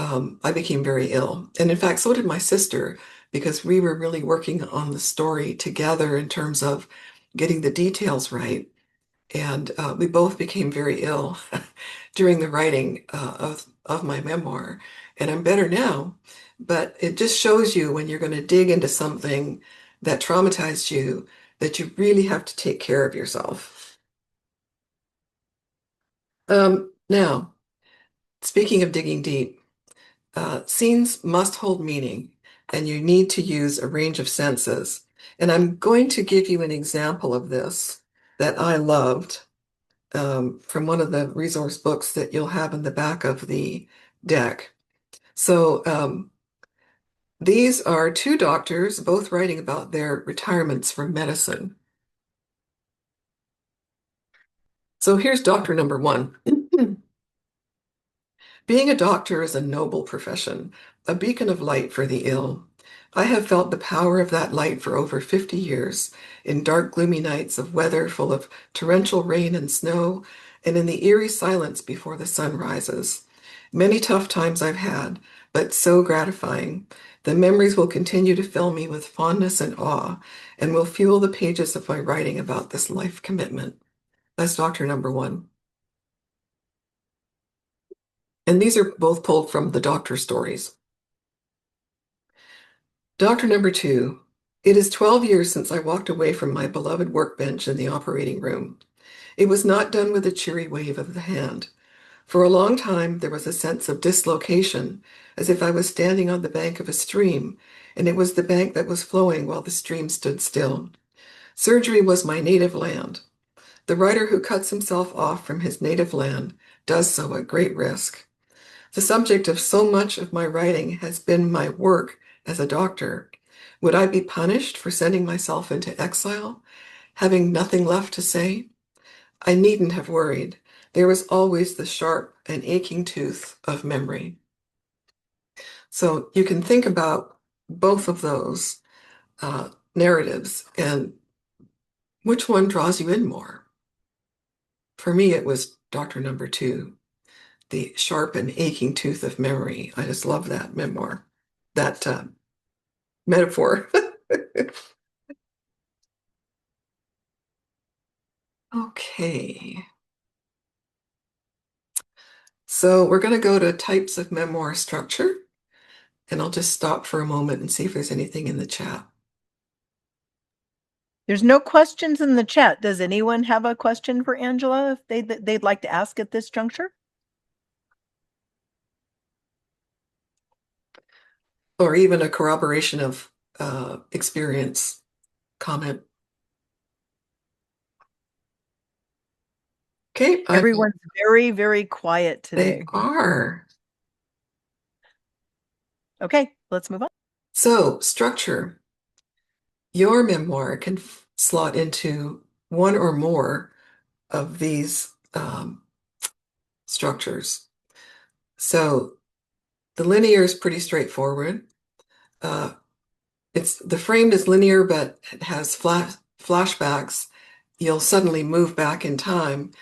I became very ill. And in fact, so did my sister, because we were really working on the story together in terms of getting the details right. And we both became very ill during the writing of my memoir. And I'm better now, but it just shows you when you're going to dig into something that traumatized you, that you really have to take care of yourself. Now, speaking of digging deep, scenes must hold meaning, and you need to use a range of senses. And I'm going to give you an example of this that I loved from one of the resource books that you'll have in the back of the deck. So these are two doctors, both writing about their retirements from medicine. So here's doctor number one. Being a doctor is a noble profession, a beacon of light for the ill. I have felt the power of that light for over 50 years, in dark, gloomy nights of weather full of torrential rain and snow, and in the eerie silence before the sun rises. Many tough times I've had, but so gratifying. The memories will continue to fill me with fondness and awe, and will fuel the pages of my writing about this life commitment. That's doctor number one. And these are both pulled from the doctor stories. Doctor number two, it is 12 years since I walked away from my beloved workbench in the operating room. It was not done with a cheery wave of the hand. For a long time, there was a sense of dislocation, as if I was standing on the bank of a stream, and it was the bank that was flowing while the stream stood still. Surgery was my native land. The writer who cuts himself off from his native land does so at great risk. The subject of so much of my writing has been my work as a doctor. Would I be punished for sending myself into exile, having nothing left to say? I needn't have worried. There was always the sharp and aching tooth of memory. So you can think about both of those narratives and which one draws you in more. For me, it was doctor number two, the sharp and aching tooth of memory. I just love that memoir, that metaphor. Okay. So we're going to go to types of memoir structure, and I'll just stop for a moment and see if there's anything in the chat. There's no questions in the chat. Does anyone have a question for Angela if they'd like to ask at this juncture? Or even a corroboration of experience comment. Okay. Everyone's very, very quiet They today. are. Okay, let's move on. So, structure. Your memoir can slot into one or more of these structures. So, the linear is pretty straightforward. The frame is linear, but it has flashbacks you'll suddenly move back in time.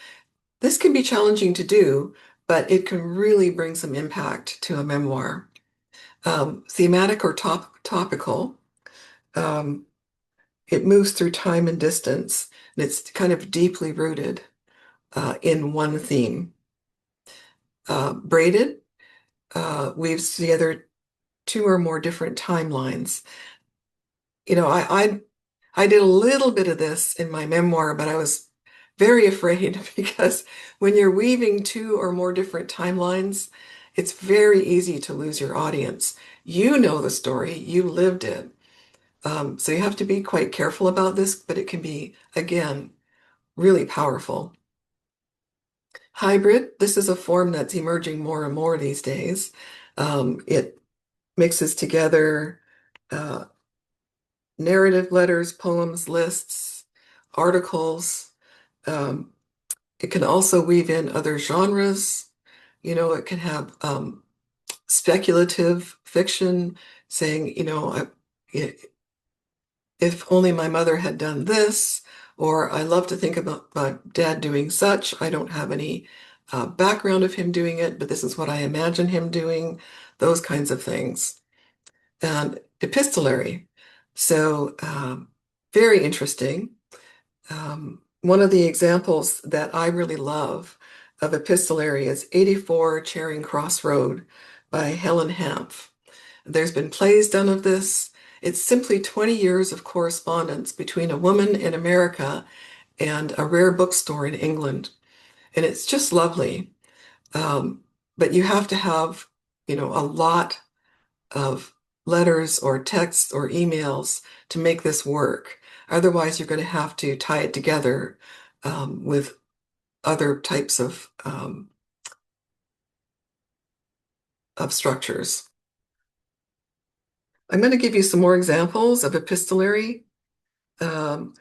This can be challenging to do, but it can really bring some impact to a memoir. Thematic or topical, um, it moves through time and distance, and it's kind of deeply rooted in one theme. Braided weaves together two or more different timelines. You know, I did a little bit of this in my memoir, but I was very afraid because when you're weaving two or more different timelines, it's very easy to lose your audience. You know the story, you lived it. So you have to be quite careful about this, but it can be, again, really powerful. Hybrid, this is a form that's emerging more and more these days. It mixes together uh, narrative letters, poems, lists, articles. Um, it can also weave in other genres. You know, it can have speculative fiction saying, you know, if only my mother had done this, or I love to think about my dad doing such. I don't have any background of him doing it, but this is what I imagine him doing, those kinds of things. And epistolary. So, very interesting. One of the examples that I really love of epistolary is 84 Charing Cross Road by Helen Hanff. There's been plays done of this. It's simply 20 years of correspondence between a woman in America and a rare bookstore in England. And it's just lovely. Um, but you have to have, you know, a lot of letters or texts or emails to make this work. Otherwise, you're going to have to tie it together with other types of structures. I'm going to give you some more examples of epistolary. Um,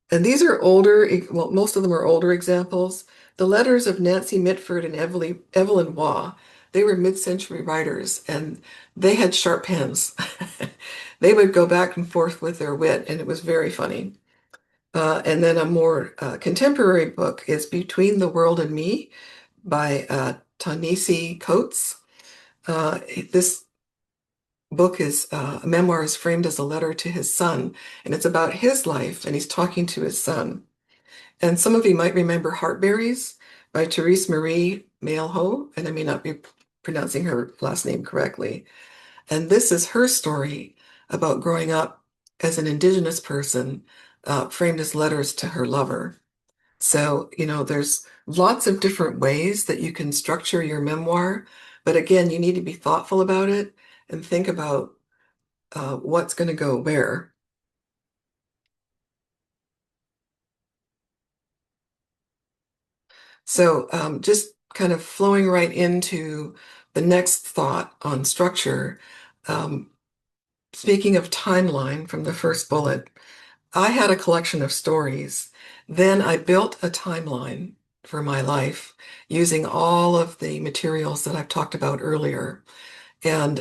and these are older, well, most of them are older examples. The letters of Nancy Mitford and Evelyn Waugh, they were mid-century writers and they had sharp pens. They would go back and forth with their wit, and it was very funny. And then a more contemporary book is Between the World and Me by Ta-Nehisi Coates. This book is Memoirs framed as a letter to his son, and it's about his life, and he's talking to his son. And some of you might remember Heartberries by Therese Marie Mailho, and I may not be pronouncing her last name correctly. And this is her story about growing up as an Indigenous person, framed as letters to her lover. So, you know, there's lots of different ways that you can structure your memoir, but again, you need to be thoughtful about it and think about what's going to go where. So just kind of flowing right into the next thought on structure. Um, Speaking of timeline from the first bullet, I had a collection of stories. Then I built a timeline for my life using all of the materials that I've talked about earlier. And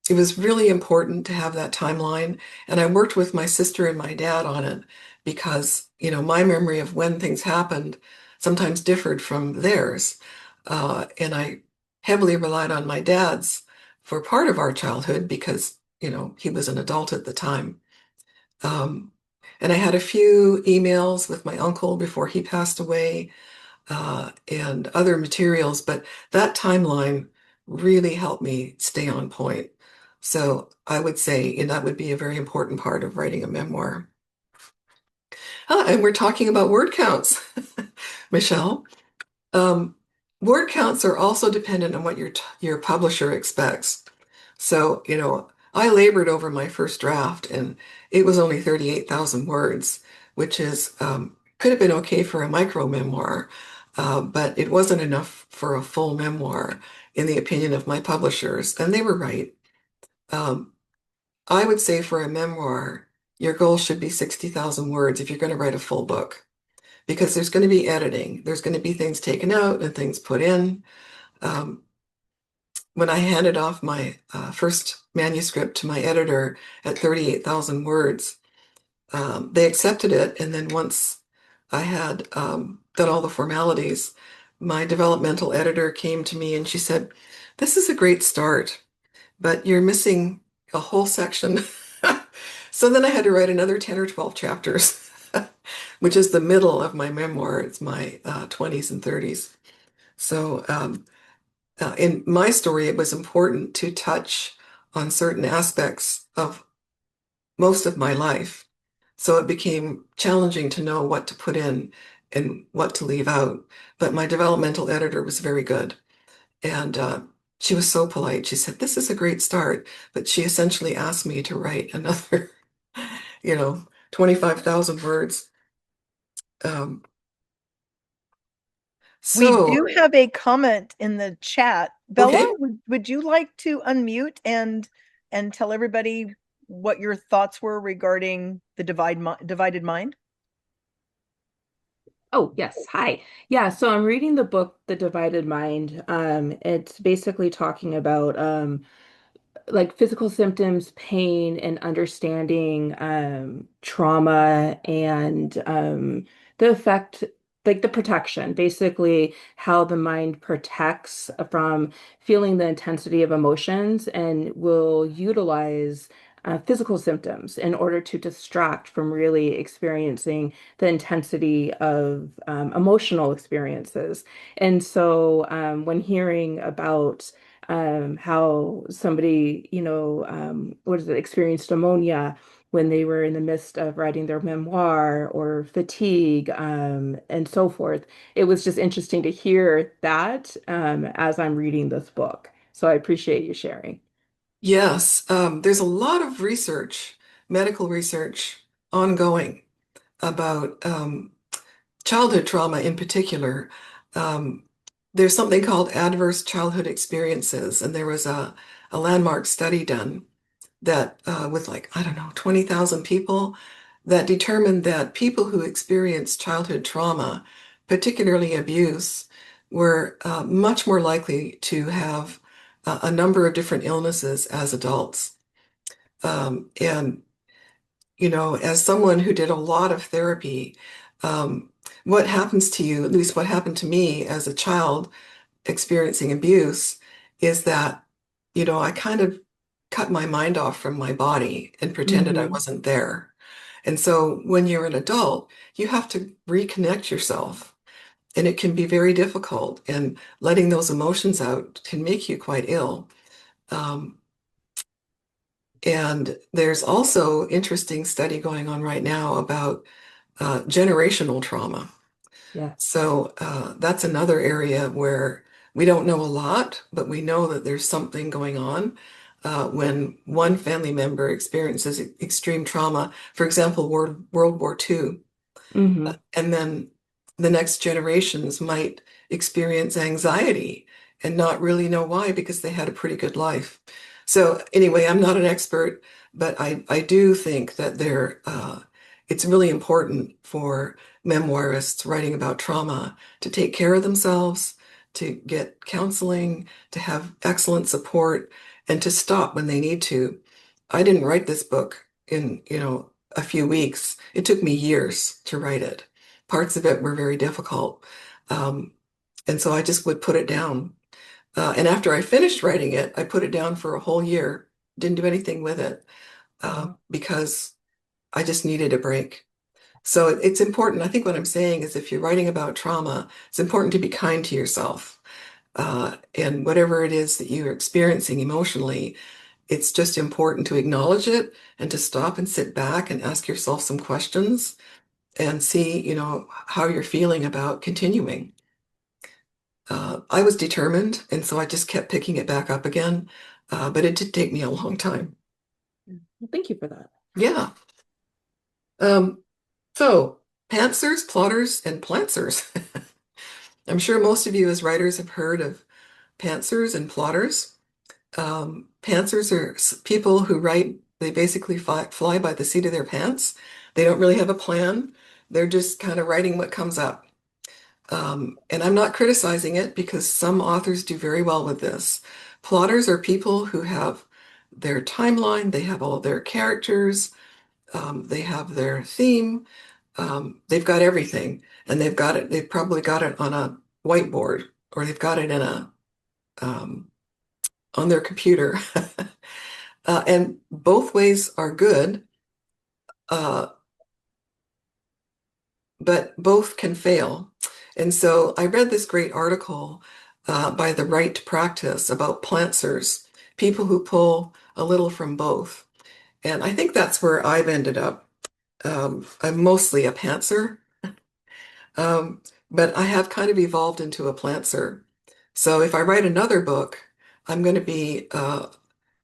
it was really important to have that timeline. And I worked with my sister and my dad on it because, you know, my memory of when things happened sometimes differed from theirs. And I heavily relied on my dad's for part of our childhood because, you know, he was an adult at the time. Um, and I had a few emails with my uncle before he passed away, and other materials, but that timeline really helped me stay on point. So I would say, and that would be a very important part of writing a memoir. And we're talking about word counts, Michelle. Um, Word counts are also dependent on what your publisher expects. So, you know, I labored over my first draft and it was only 38,000 words, which is could have been okay for a micro memoir, but it wasn't enough for a full memoir, in the opinion of my publishers, and they were right. Um, I would say for a memoir, your goal should be 60,000 words if you're going to write a full book, because there's going to be editing, there's going to be things taken out and things put in. Um, when I handed off my first manuscript to my editor at 38,000 words, they accepted it. And then once I had done all the formalities, my developmental editor came to me and she said, "This is a great start, but you're missing a whole section." So then I had to write another 10 or 12 chapters, which is the middle of my memoir. It's my 20s and 30s. So in my story, it was important to touch on certain aspects of most of my life. So it became challenging to know what to put in and what to leave out. But my developmental editor was very good. And she was so polite. She said, "This is a great start." But she essentially asked me to write another, 25,000 words. Um, We so, do have a comment in the chat. Bella, okay. would you like to unmute and tell everybody what your thoughts were regarding the divided mind? Oh, yes. Hi. Yeah, so I'm reading the book The Divided Mind. It's basically talking about like physical symptoms, pain, and understanding trauma and the effect, like the protection, basically how the mind protects from feeling the intensity of emotions and will utilize physical symptoms in order to distract from really experiencing the intensity of emotional experiences. And so when hearing about how somebody, what is it, experienced pneumonia when they were in the midst of writing their memoir or fatigue, and so forth. It was just interesting to hear that as I'm reading this book. So I appreciate you sharing. Yes, there's a lot of research, medical research ongoing about childhood trauma in particular. Um, there's something called adverse childhood experiences, and there was a landmark study done that with like, I don't know, 20,000 people that determined that people who experienced childhood trauma, particularly abuse, were much more likely to have a number of different illnesses as adults. And as someone who did a lot of therapy, what happens to you, at least what happened to me as a child experiencing abuse, is that, I kind of cut my mind off from my body and pretended I Hmm. wasn't there. And so when you're an adult, you have to reconnect yourself. And it can be very difficult. And letting those emotions out can make you quite ill. Um, and there's also interesting study going on right now about generational trauma. Yes. So that's another area where we don't know a lot, but we know that there's something going on when one family member experiences extreme trauma. For example, World War II. Hmm. And then the next generations might experience anxiety and not really know why because they had a pretty good life. So anyway, I'm not an expert, but I do think that it's really important for memoirists writing about trauma to take care of themselves, to get counseling, to have excellent support, and to stop when they need to. I didn't write this book in, a few weeks. It took me years to write it. Parts of it were very difficult. Um, and so I just would put it down. And after I finished writing it, I put it down for a whole year, didn't do anything with it Wow. because I just needed a break. So it's important. I think what I'm saying is if you're writing about trauma, it's important to be kind to yourself. And whatever it is that you're experiencing emotionally, it's just important to acknowledge it and to stop and sit back and ask yourself some questions and see, how you're feeling about continuing. I was determined, and so I just kept picking it back up again. But it did take me a long time. Well, thank you for that. Yeah. Um, so, pantsers, plotters, and plantsers. I'm sure most of you as writers have heard of pantsers and plotters. Pantsers are people who write, they basically fly by the seat of their pants. They don't really have a plan. They're just kind of writing what comes up. And I'm not criticizing it because some authors do very well with this. Plotters are people who have their timeline, they have all their characters, they have their theme, They've got everything, and they've probably got it on a whiteboard, or they've got it in a on their computer. And both ways are good, uh, but both can fail. And so I read this great article by The Right to Practice about plantsers, people who pull a little from both. And I think that's where I've ended up. I'm mostly a pantser, um, but I have kind of evolved into a plantser. So if I write another book, I'm going to be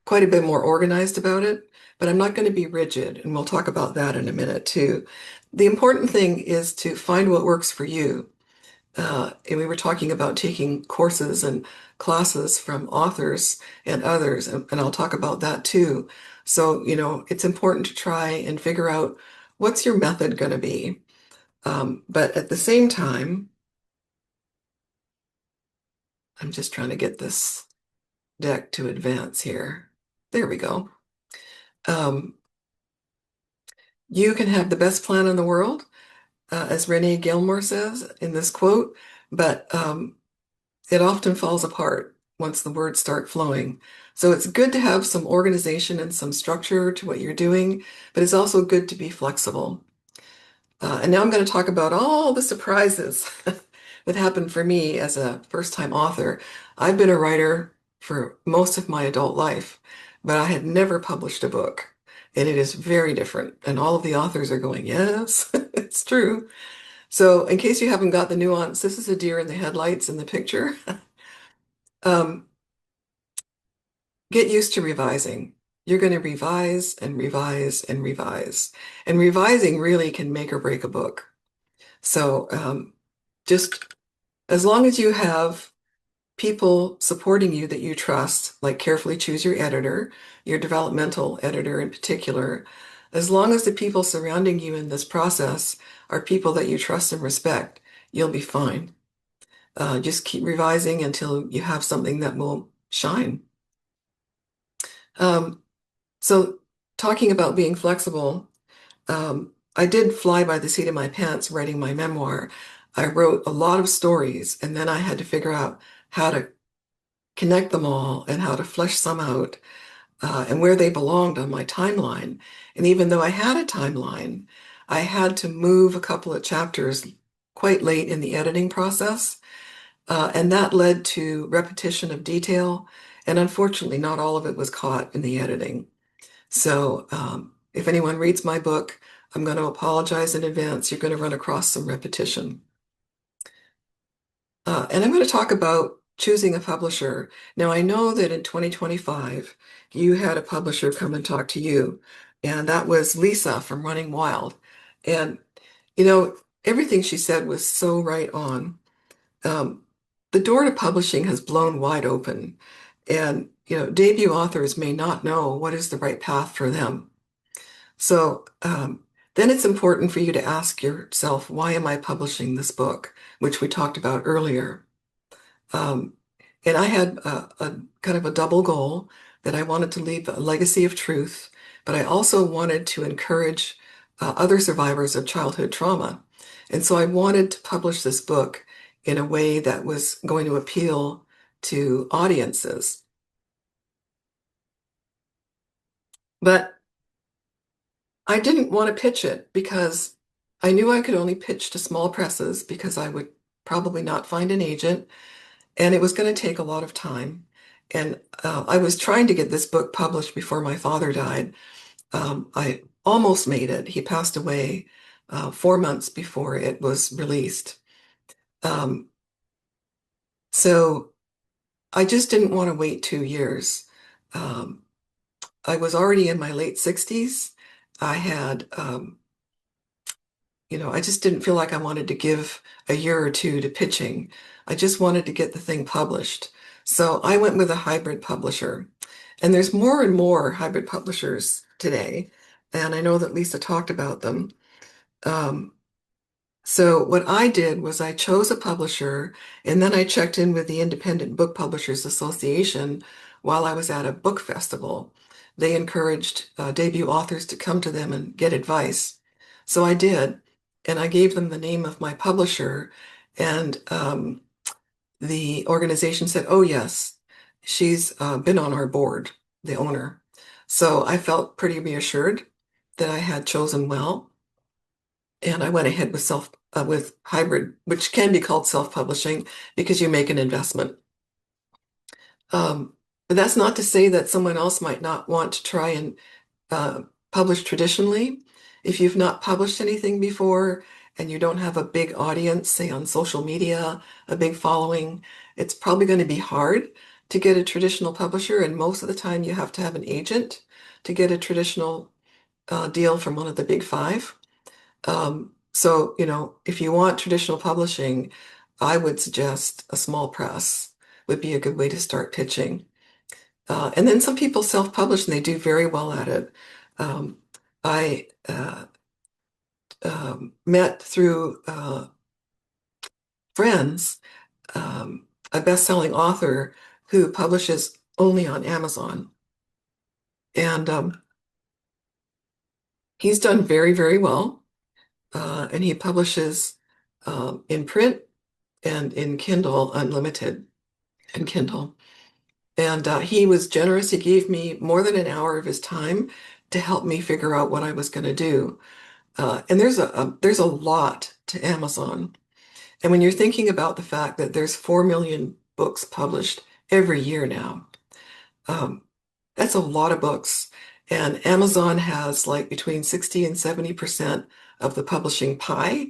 quite a bit more organized about it, but I'm not going to be rigid. And we'll talk about that in a minute too. The important thing is to find what works for you. And we were talking about taking courses and classes from authors and others, and I'll talk about that too. So, it's important to try and figure out what's your method going to be. But at the same time, I'm just trying to get this deck to advance here. There we go. Um, you can have the best plan in the world, as Renee Gilmore says in this quote, but it often falls apart once the words start flowing. So it's good to have some organization and some structure to what you're doing, but it's also good to be flexible. And now I'm going to talk about all the surprises that happened for me as a first-time author. I've been a writer for most of my adult life, but I had never published a book. And it is very different. And all of the authors are going, yes, it's true. So in case you haven't got the nuance, this is a deer in the headlights in the picture. Um, get used to revising. You're going to revise and revise and revise. And revising really can make or break a book. So just as long as you have people supporting you that you trust, like carefully choose your editor, your developmental editor in particular, as long as the people surrounding you in this process are people that you trust and respect, you'll be fine. Just keep revising until you have something that will shine. So talking about being flexible, I did fly by the seat of my pants writing my memoir. I wrote a lot of stories, and then I had to figure out how to connect them all and how to flesh some out and where they belonged on my timeline. And even though I had a timeline, I had to move a couple of chapters quite late in the editing process. And that led to repetition of detail. And unfortunately, not all of it was caught in the editing. So if anyone reads my book, I'm going to apologize in advance. You're going to run across some repetition. And I'm going to talk about choosing a publisher. Now, I know that in 2025, you had a publisher come and talk to you, and that was Lisa from Running Wild. And, everything she said was so right on. The door to publishing has blown wide open, and, debut authors may not know what is the right path for them. So then it's important for you to ask yourself, why am I publishing this book, which we talked about earlier? And I had a kind of a double goal that I wanted to leave a legacy of truth, but I also wanted to encourage other survivors of childhood trauma. And so I wanted to publish this book in a way that was going to appeal to audiences. But I didn't want to pitch it because I knew I could only pitch to small presses because I would probably not find an agent, and it was going to take a lot of time. And I was trying to get this book published before my father died. I almost made it. He passed away 4 months before it was released. So I just didn't want to wait 2 years. I was already in my late 60s. I had I just didn't feel like I wanted to give a year or two to pitching. I just wanted to get the thing published. So I went with a hybrid publisher. And there's more and more hybrid publishers today. And I know that Lisa talked about them. So what I did was I chose a publisher, and then I checked in with the Independent Book Publishers Association while I was at a book festival. They encouraged debut authors to come to them and get advice. So I did. and I gave them the name of my publisher, and the organization said, "Oh yes, she's been on our board, the owner." So I felt pretty reassured that I had chosen well, and I went ahead with hybrid, which can be called self-publishing because you make an investment. But that's not to say that someone else might not want to try and publish traditionally. If you've not published anything before and you don't have a big audience, say on social media, a big following, it's probably going to be hard to get a traditional publisher. And most of the time, you have to have an agent to get a traditional deal from one of the big five. So, if you want traditional publishing, I would suggest a small press would be a good way to start pitching. And then some people self-publish and they do very well at it. I met through friends a best-selling author who publishes only on Amazon. And he's done very, very well. And he publishes in print and in Kindle Unlimited and Kindle. And he was generous. He gave me more than an hour of his time to help me figure out what I was going to do. And there's a lot to Amazon. And when you're thinking about the fact that there's 4 million books published every year now, that's a lot of books. And Amazon has like between 60 and 70% of the publishing pie.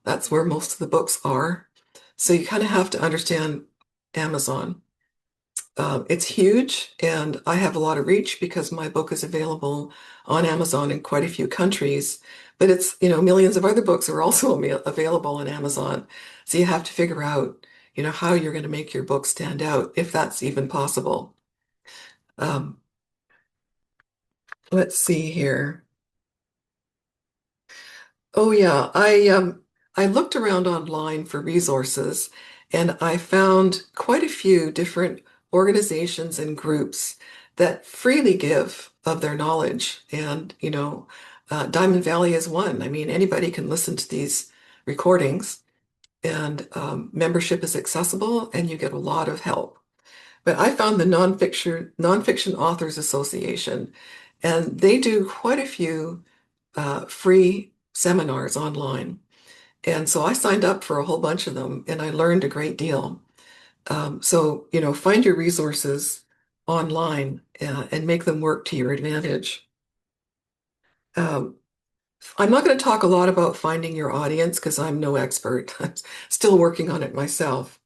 That's where most of the books are. So you kind of have to understand Amazon. It's huge, and I have a lot of reach because my book is available on Amazon in quite a few countries. But it's, millions of other books are also available on Amazon. So you have to figure out, how you're going to make your book stand out, if that's even possible. Let's see here. Oh yeah, I looked around online for resources and I found quite a few different organizations and groups that freely give of their knowledge. And, Diamond Valley is one. I mean, anybody can listen to these recordings and membership is accessible and you get a lot of help. But I found the Nonfiction Authors Association, and they do quite a few free seminars online. And so I signed up for a whole bunch of them and I learned a great deal. So, find your resources online and make them work to your advantage. Um, I'm not going to talk a lot about finding your audience because I'm no expert. I'm still working on it myself.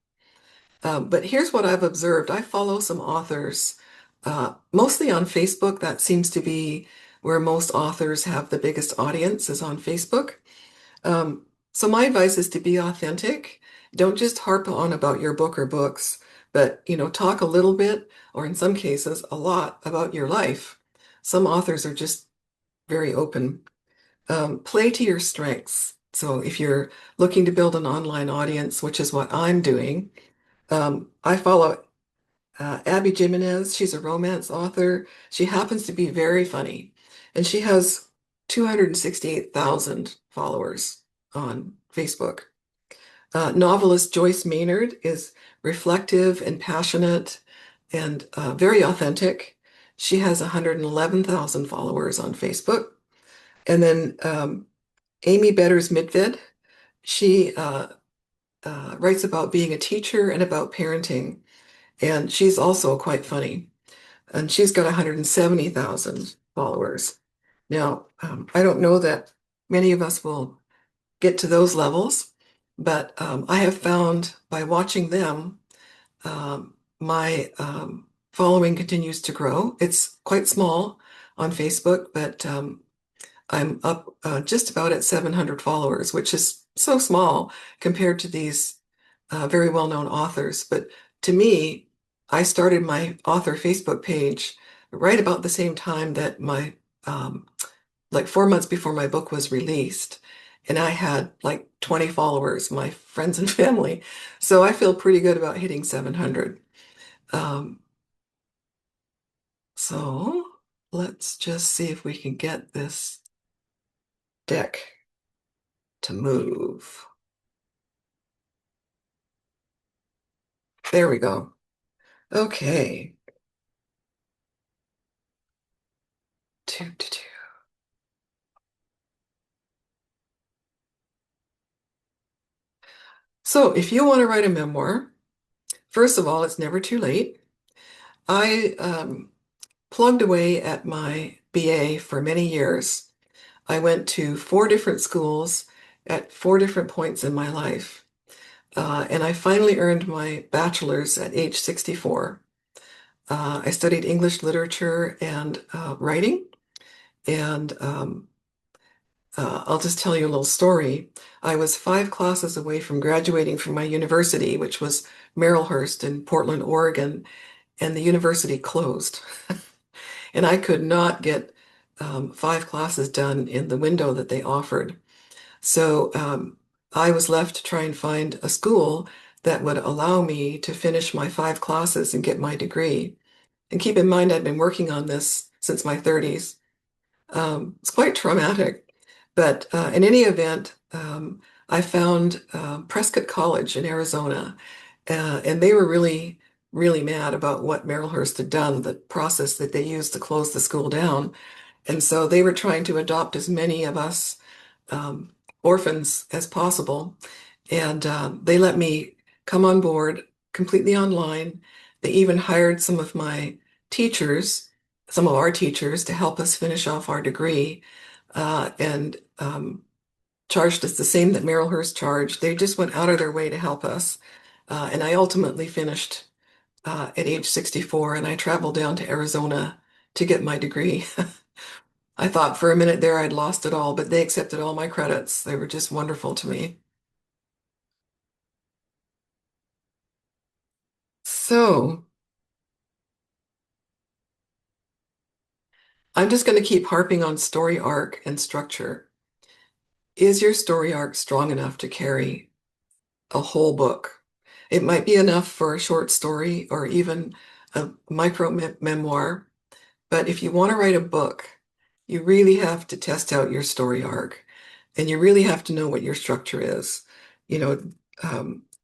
But here's what I've observed. I follow some authors, mostly on Facebook. That seems to be where most authors have the biggest audience is on Facebook. So my advice is to be authentic. Don't just harp on about your book or books, but talk a little bit, or in some cases, a lot about your life. Some authors are just very open. Play to your strengths. So if you're looking to build an online audience, which is what I'm doing, I follow Abby Jimenez. She's a romance author. She happens to be very funny, and she has 268,000 followers on Facebook. Novelist Joyce Maynard is reflective and passionate and very authentic. She has 111,000 followers on Facebook. And then Amy Betters Midvid, she writes about being a teacher and about parenting. And she's also quite funny. And she's got 170,000 followers. Now, I don't know that many of us will get to those levels, but I have found by watching them, my following continues to grow. It's quite small on Facebook, but I'm up just about at 700 followers, which is so small compared to these very well-known authors. But to me, I started my author Facebook page right about the same time that my like 4 months before my book was released. And I had like 20 followers, my friends and family. So I feel pretty good about hitting 700. So let's just see if we can get this deck to move. There we go. Okay. Two, two, two. So if you want to write a memoir, first of all, it's never too late. I plugged away at my BA for many years. I went to 4 different schools at 4 different points in my life. And I finally earned my bachelor's at age 64. I studied English literature and writing. And I'll just tell you a little story. I was 5 classes away from graduating from my university, which was Merrillhurst in Portland, Oregon, and the university closed. And I could not get 5 classes done in the window that they offered. So I was left to try and find a school that would allow me to finish my 5 classes and get my degree. And keep in mind, I'd been working on this since my 30s. It's quite traumatic. But in any event, I found Prescott College in Arizona, and they were really, really mad about what Merrillhurst had done, the process that they used to close the school down. And so they were trying to adopt as many of us um, orphans as possible. And they let me come on board completely online. They even hired some of my teachers, some of our teachers, to help us finish off our degree and charged us the same that Merrillhurst charged. They just went out of their way to help us. And I ultimately finished at age 64, and I traveled down to Arizona to get my degree. I thought for a minute there I'd lost it all, but they accepted all my credits. They were just wonderful to me. So I'm just going to keep harping on story arc and structure. Is your story arc strong enough to carry a whole book? It might be enough for a short story or even a micro memoir, but if you want to write a book, you really have to test out your story arc, and you really have to know what your structure is. You know,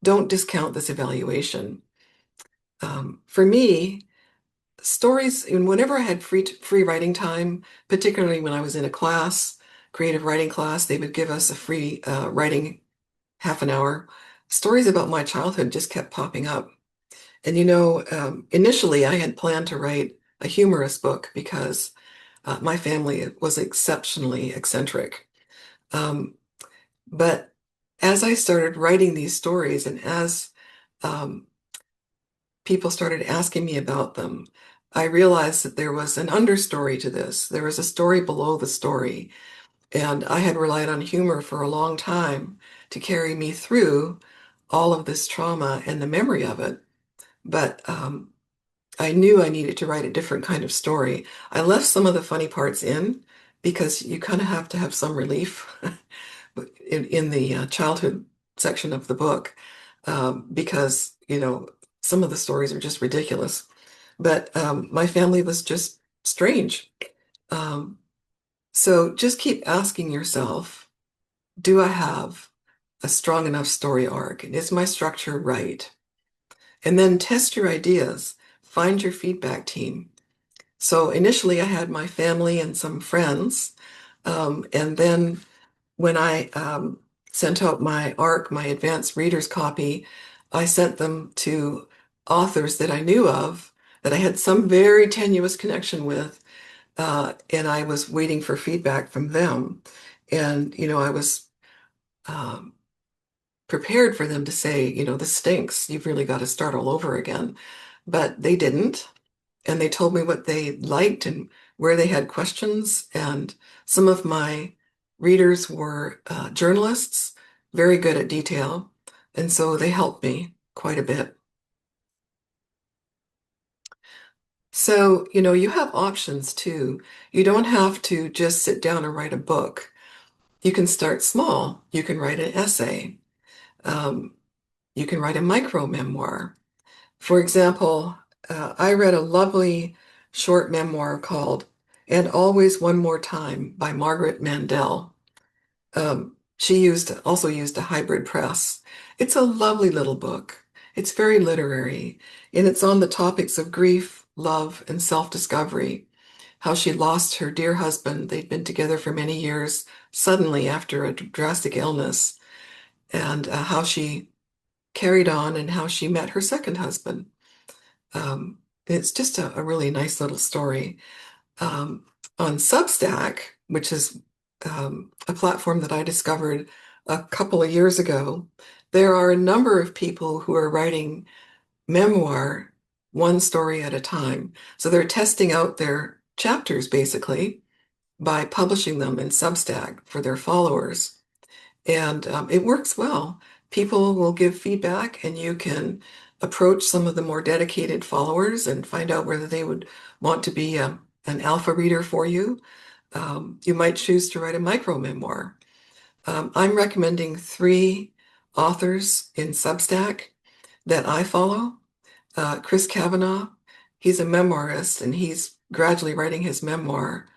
don't discount this evaluation. For me, stories, and whenever I had free writing time, particularly when I was in a class, creative writing class, they would give us a free writing half an hour. Stories about my childhood just kept popping up. And initially I had planned to write a humorous book because my family was exceptionally eccentric. Um, but as I started writing these stories and as um, people started asking me about them, I realized that there was an understory to this. There was a story below the story. And I had relied on humor for a long time to carry me through all of this trauma and the memory of it. But I knew I needed to write a different kind of story. I left some of the funny parts in because you kind of have to have some relief in the childhood section of the book because, some of the stories are just ridiculous. But my family was just strange. Um, so just keep asking yourself, do I have a strong enough story arc? And is my structure right? And then test your ideas, find your feedback team. So initially I had my family and some friends. And then when I sent out my ARC, my advanced reader's copy, I sent them to authors that I knew of, that I had some very tenuous connection with, and I was waiting for feedback from them. And, I was um, prepared for them to say, this stinks. You've really got to start all over again. But they didn't. And they told me what they liked and where they had questions. And some of my readers were journalists, very good at detail. And so they helped me quite a bit. So, you have options too. You don't have to just sit down and write a book. You can start small. You can write an essay. Um, you can write a micro memoir. For example, I read a lovely short memoir called And Always One More Time by Margaret Mandel. She also used a hybrid press. It's a lovely little book. It's very literary, and it's on the topics of grief, love, and self-discovery. How she lost her dear husband. They'd been together for many years, suddenly after a drastic illness, and how she carried on and how she met her second husband. It's just a really nice little story. Um, on Substack, which is a platform that I discovered a couple of years ago, there are a number of people who are writing memoir one story at a time. So they're testing out their chapters basically by publishing them in Substack for their followers. And it works well. People will give feedback, and you can approach some of the more dedicated followers and find out whether they would want to be an alpha reader for you. You might choose to write a micro memoir. I'm recommending 3 authors in Substack that I follow. Chris Kavanaugh, he's a memoirist, and he's gradually writing his memoir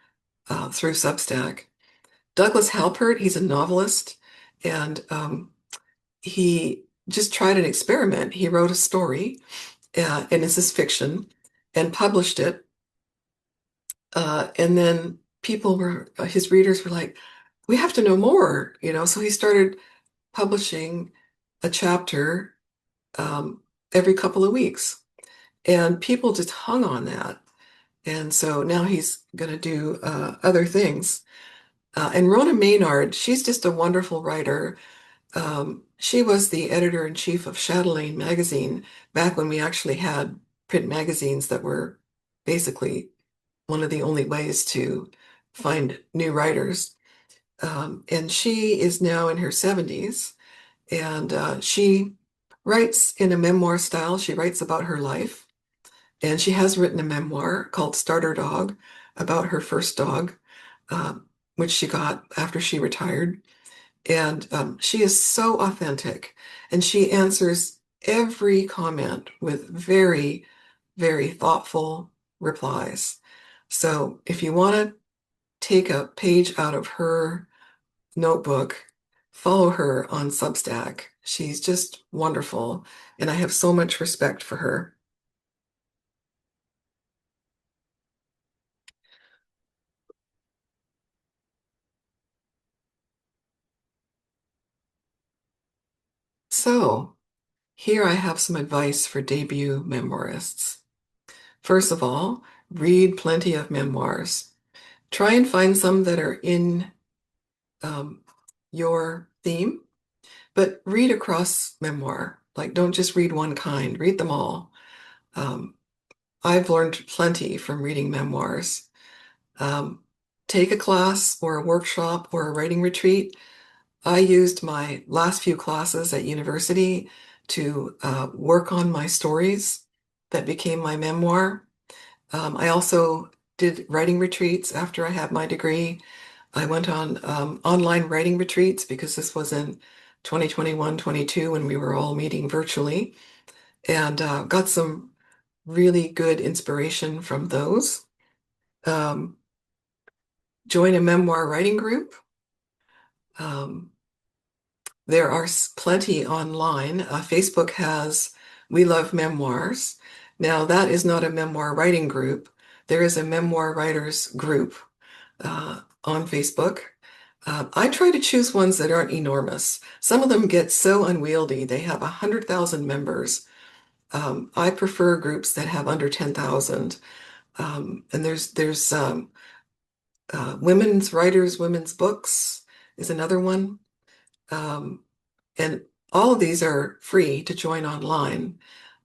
through Substack. Douglas Halpert, he's a novelist, and he just tried an experiment. He wrote a story, and this is fiction, and published it. And then his readers were like, we have to know more, So he started publishing a chapter every couple of weeks, and people just hung on that. And so now he's going to do other things. And Rona Maynard, she's just a wonderful writer. She was the editor-in-chief of Chatelaine magazine back when we actually had print magazines that were basically one of the only ways to find new writers. And she is now in her 70s, and she writes in a memoir style. She writes about her life, and she has written a memoir called Starter Dog about her first dog, which she got after she retired. And she is so authentic, and she answers every comment with very, very thoughtful replies. So if you want to take a page out of her notebook, follow her on Substack. She's just wonderful, and I have so much respect for her. So here I have some advice for debut memoirists. First of all, read plenty of memoirs. Try and find some that are in your theme, but read across memoir. Like, don't just read one kind, read them all. I've learned plenty from reading memoirs. Take a class or a workshop or a writing retreat. I used my last few classes at university to work on my stories that became my memoir. I also did writing retreats after I had my degree. I went on online writing retreats because this was in 2021, 22 when we were all meeting virtually, and got some really good inspiration from those. Join a memoir writing group. There are plenty online. Facebook has We Love Memoirs. Now, that is not a memoir writing group. There is a memoir writers group on Facebook. I try to choose ones that aren't enormous. Some of them get so unwieldy. They have 100,000 members. I prefer groups that have under 10,000. And there's women's writers, women's books is another one. And all of these are free to join online.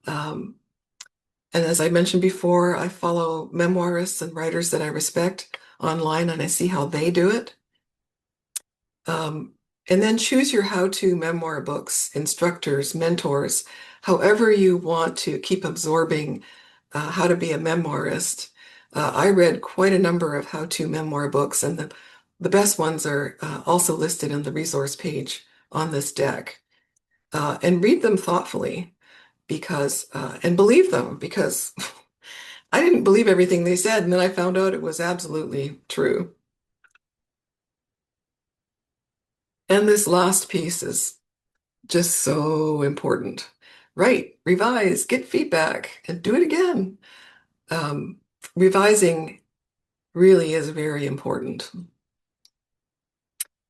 And as I mentioned before, I follow memoirists and writers that I respect online, and I see how they do it. And then choose your how-to memoir books, instructors, mentors, however you want to keep absorbing how to be a memoirist. I read quite a number of how-to memoir books, and the best ones are also listed in the resource page on this deck. And read them thoughtfully and believe them, because I didn't believe everything they said, and then I found out it was absolutely true. And this last piece is just so important. Write, revise, get feedback, and do it again. Um, Revising really is very important.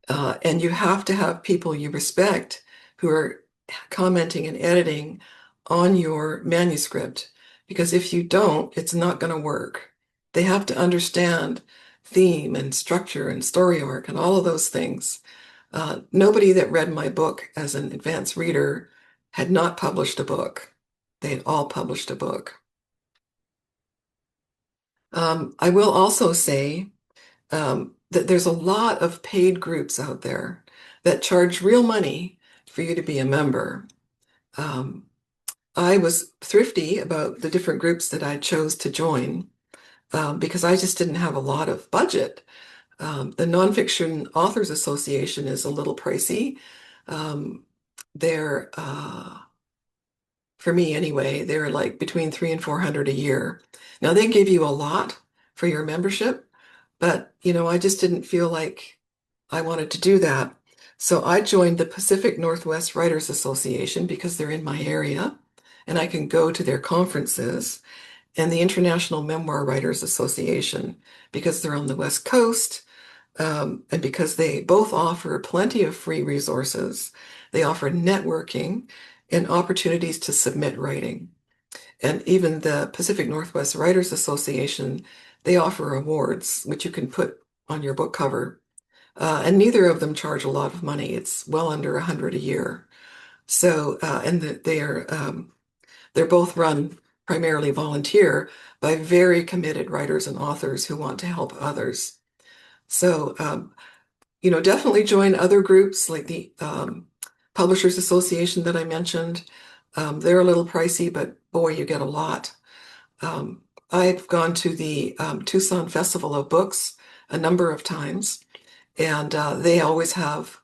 And you have to have people you respect who are commenting and editing on your manuscript, because if you don't, it's not going to work. They have to understand theme and structure and story arc and all of those things. Nobody that read my book as an advanced reader had not published a book. They had all published a book. I will also say that there's a lot of paid groups out there that charge real money for you to be a member. Um, I was thrifty about the different groups that I chose to join because I just didn't have a lot of budget. The Nonfiction Authors Association is a little pricey. Um, they're for me anyway, they're like between 300 and 400 a year. Now they give you a lot for your membership, but I just didn't feel like I wanted to do that. So I joined the Pacific Northwest Writers Association because they're in my area and I can go to their conferences, and the International Memoir Writers Association because they're on the West Coast, and because they both offer plenty of free resources. They offer networking and opportunities to submit writing. And even the Pacific Northwest Writers Association, they offer awards, which you can put on your book cover. And neither of them charge a lot of money. It's well under 100 a year. So, and they're both run primarily volunteer by very committed writers and authors who want to help others. So, definitely join other groups like the Publishers Association that I mentioned. They're a little pricey, but boy, you get a lot. I've gone to the Tucson Festival of Books a number of times, and they always have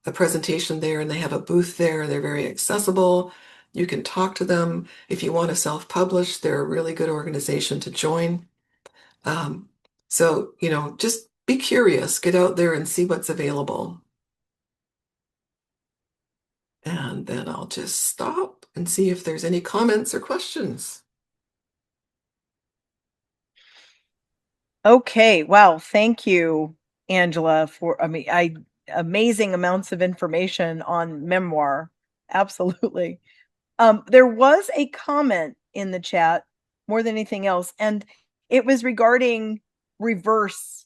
a presentation there, and they have a booth there. They're very accessible. You can talk to them. If you want to self-publish, they're a really good organization to join. Um, so, just be curious, get out there and see what's available. And then I'll just stop and see if there's any comments or questions. Okay, wow, thank you, Angela, for amazing amounts of information on memoir. Absolutely. There was a comment in the chat more than anything else, and it was regarding reverse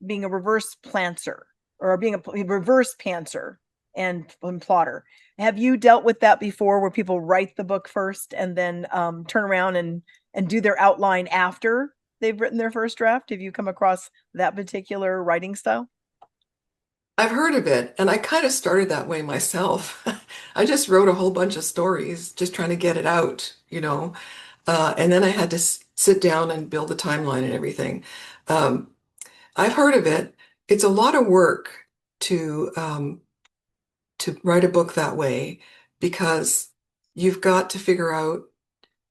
being a reverse planter or being a reverse pantser and plotter. Have you dealt with that before, where people write the book first and then turn around and do their outline after they've written their first draft? Have you come across that particular writing style? I've heard of it, and I kind of started that way myself. I just wrote a whole bunch of stories, just trying to get it out, and then I had to sit down and build a timeline and everything. I've heard of it. It's a lot of work to write a book that way because you've got to figure out,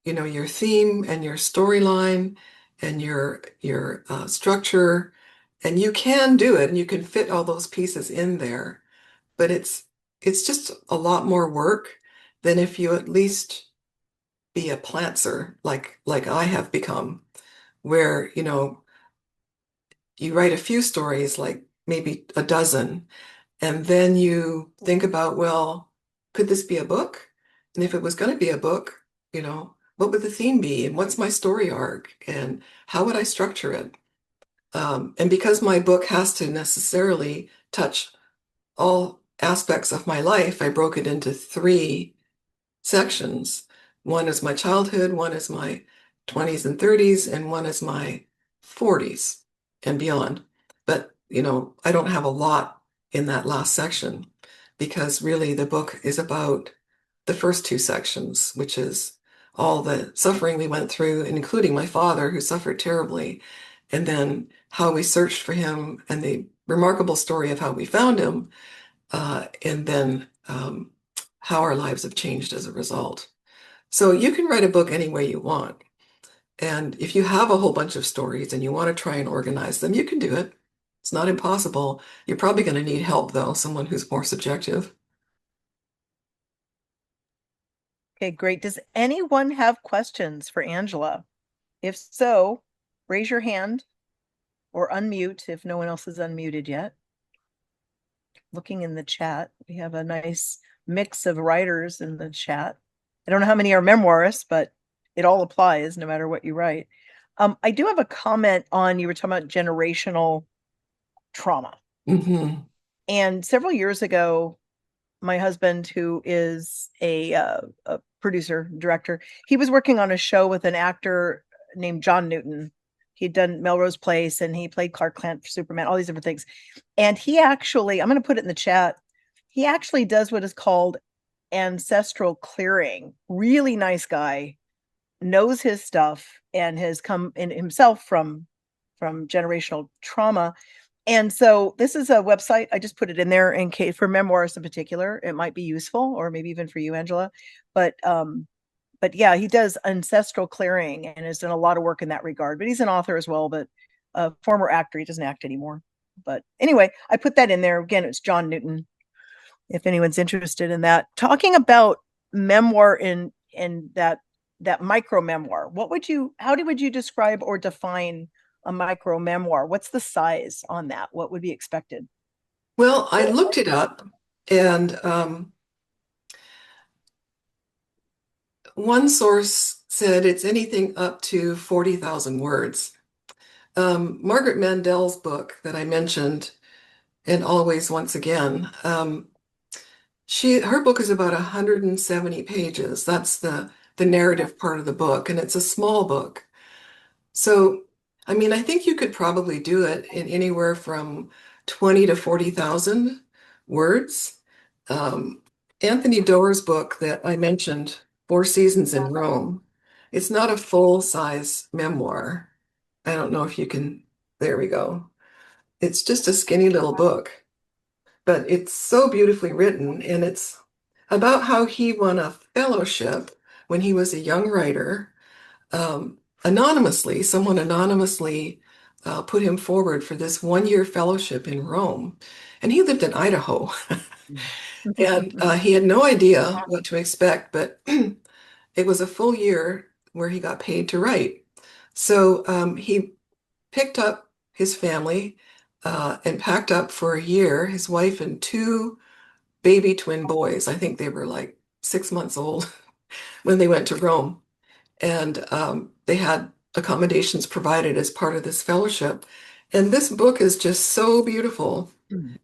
your theme and your storyline and your structure, and you can do it and you can fit all those pieces in there, but it's just a lot more work than if you at least be a plantser like I have become, where you write a few stories, like maybe a dozen, and then you think about, well, could this be a book? And if it was going to be a book, what would the theme be? And what's my story arc? And how would I structure it? And because my book has to necessarily touch all aspects of my life, I broke it into 3 sections. One is my childhood, one is my 20s and 30s, and one is my 40s and beyond. But, I don't have a lot in that last section because really the book is about the first 2 sections, which is all the suffering we went through, including my father, who suffered terribly, and then how we searched for him and the remarkable story of how we found him, and then how our lives have changed as a result. So you can write a book any way you want. And if you have a whole bunch of stories and you want to try and organize them, you can do it. It's not impossible. You're probably going to need help, though, someone who's more subjective. Okay, great. Does anyone have questions for Angela? If so, raise your hand or unmute if no one else is unmuted yet. Looking in the chat, we have a nice mix of writers in the chat. I don't know how many are memoirists, but it all applies no matter what you write. I do have a comment on, you were talking about generational trauma. Mm-hmm. And several years ago, my husband, who is a producer, director, he was working on a show with an actor named John Newton. He'd done Melrose Place and he played Clark Kent for Superman, all these different things. And he actually, I'm going to put it in the chat, he actually does what is called ancestral clearing. Really nice guy, knows his stuff, and has come in himself from generational trauma. And so this is a website. I just put it in there in case for memoirs in particular. It might be useful, or maybe even for you, Angela. But yeah, he does ancestral clearing and has done a lot of work in that regard. But he's an author as well, but a former actor. He doesn't act anymore. But anyway, I put that in there. Again, it's John Newton, if anyone's interested in that. Talking about memoir in that micro memoir, how would you describe or define a micro memoir? What's the size on that? What would be expected? Well, I looked it up, and one source said it's anything up to 40,000 words. Margaret Mandel's book that I mentioned, and Always Once Again, her book is about 170 pages. That's the narrative part of the book, and it's a small book. So, I mean, I think you could probably do it in anywhere from 20 to 40,000 words. Anthony Doerr's book that I mentioned, Four Seasons in Rome, it's not a full-size memoir. I don't know if you can, there we go. It's just a skinny little book, but it's so beautifully written, and it's about how he won a fellowship when he was a young writer. Anonymously, someone anonymously put him forward for this 1-year fellowship in Rome. And he lived in Idaho. And he had no idea what to expect, but it was a full year where he got paid to write. So he picked up his family and packed up for a year, his wife and 2 baby twin boys. I think they were like 6 months old when they went to Rome. And they had accommodations provided as part of this fellowship. And this book is just so beautiful.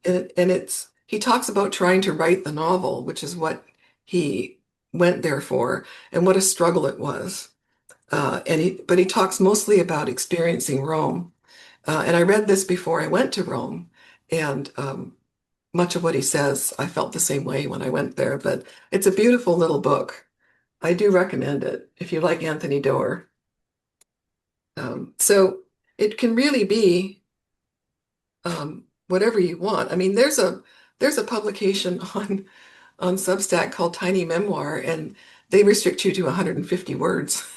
And he talks about trying to write the novel, which is what he went there for, and what a struggle it was. But he talks mostly about experiencing Rome. And I read this before I went to Rome, and much of what he says, I felt the same way when I went there. But it's a beautiful little book. I do recommend it if you like Anthony Doerr. So it can really be whatever you want. I mean, there's a publication on Substack called Tiny Memoir, and they restrict you to 150 words.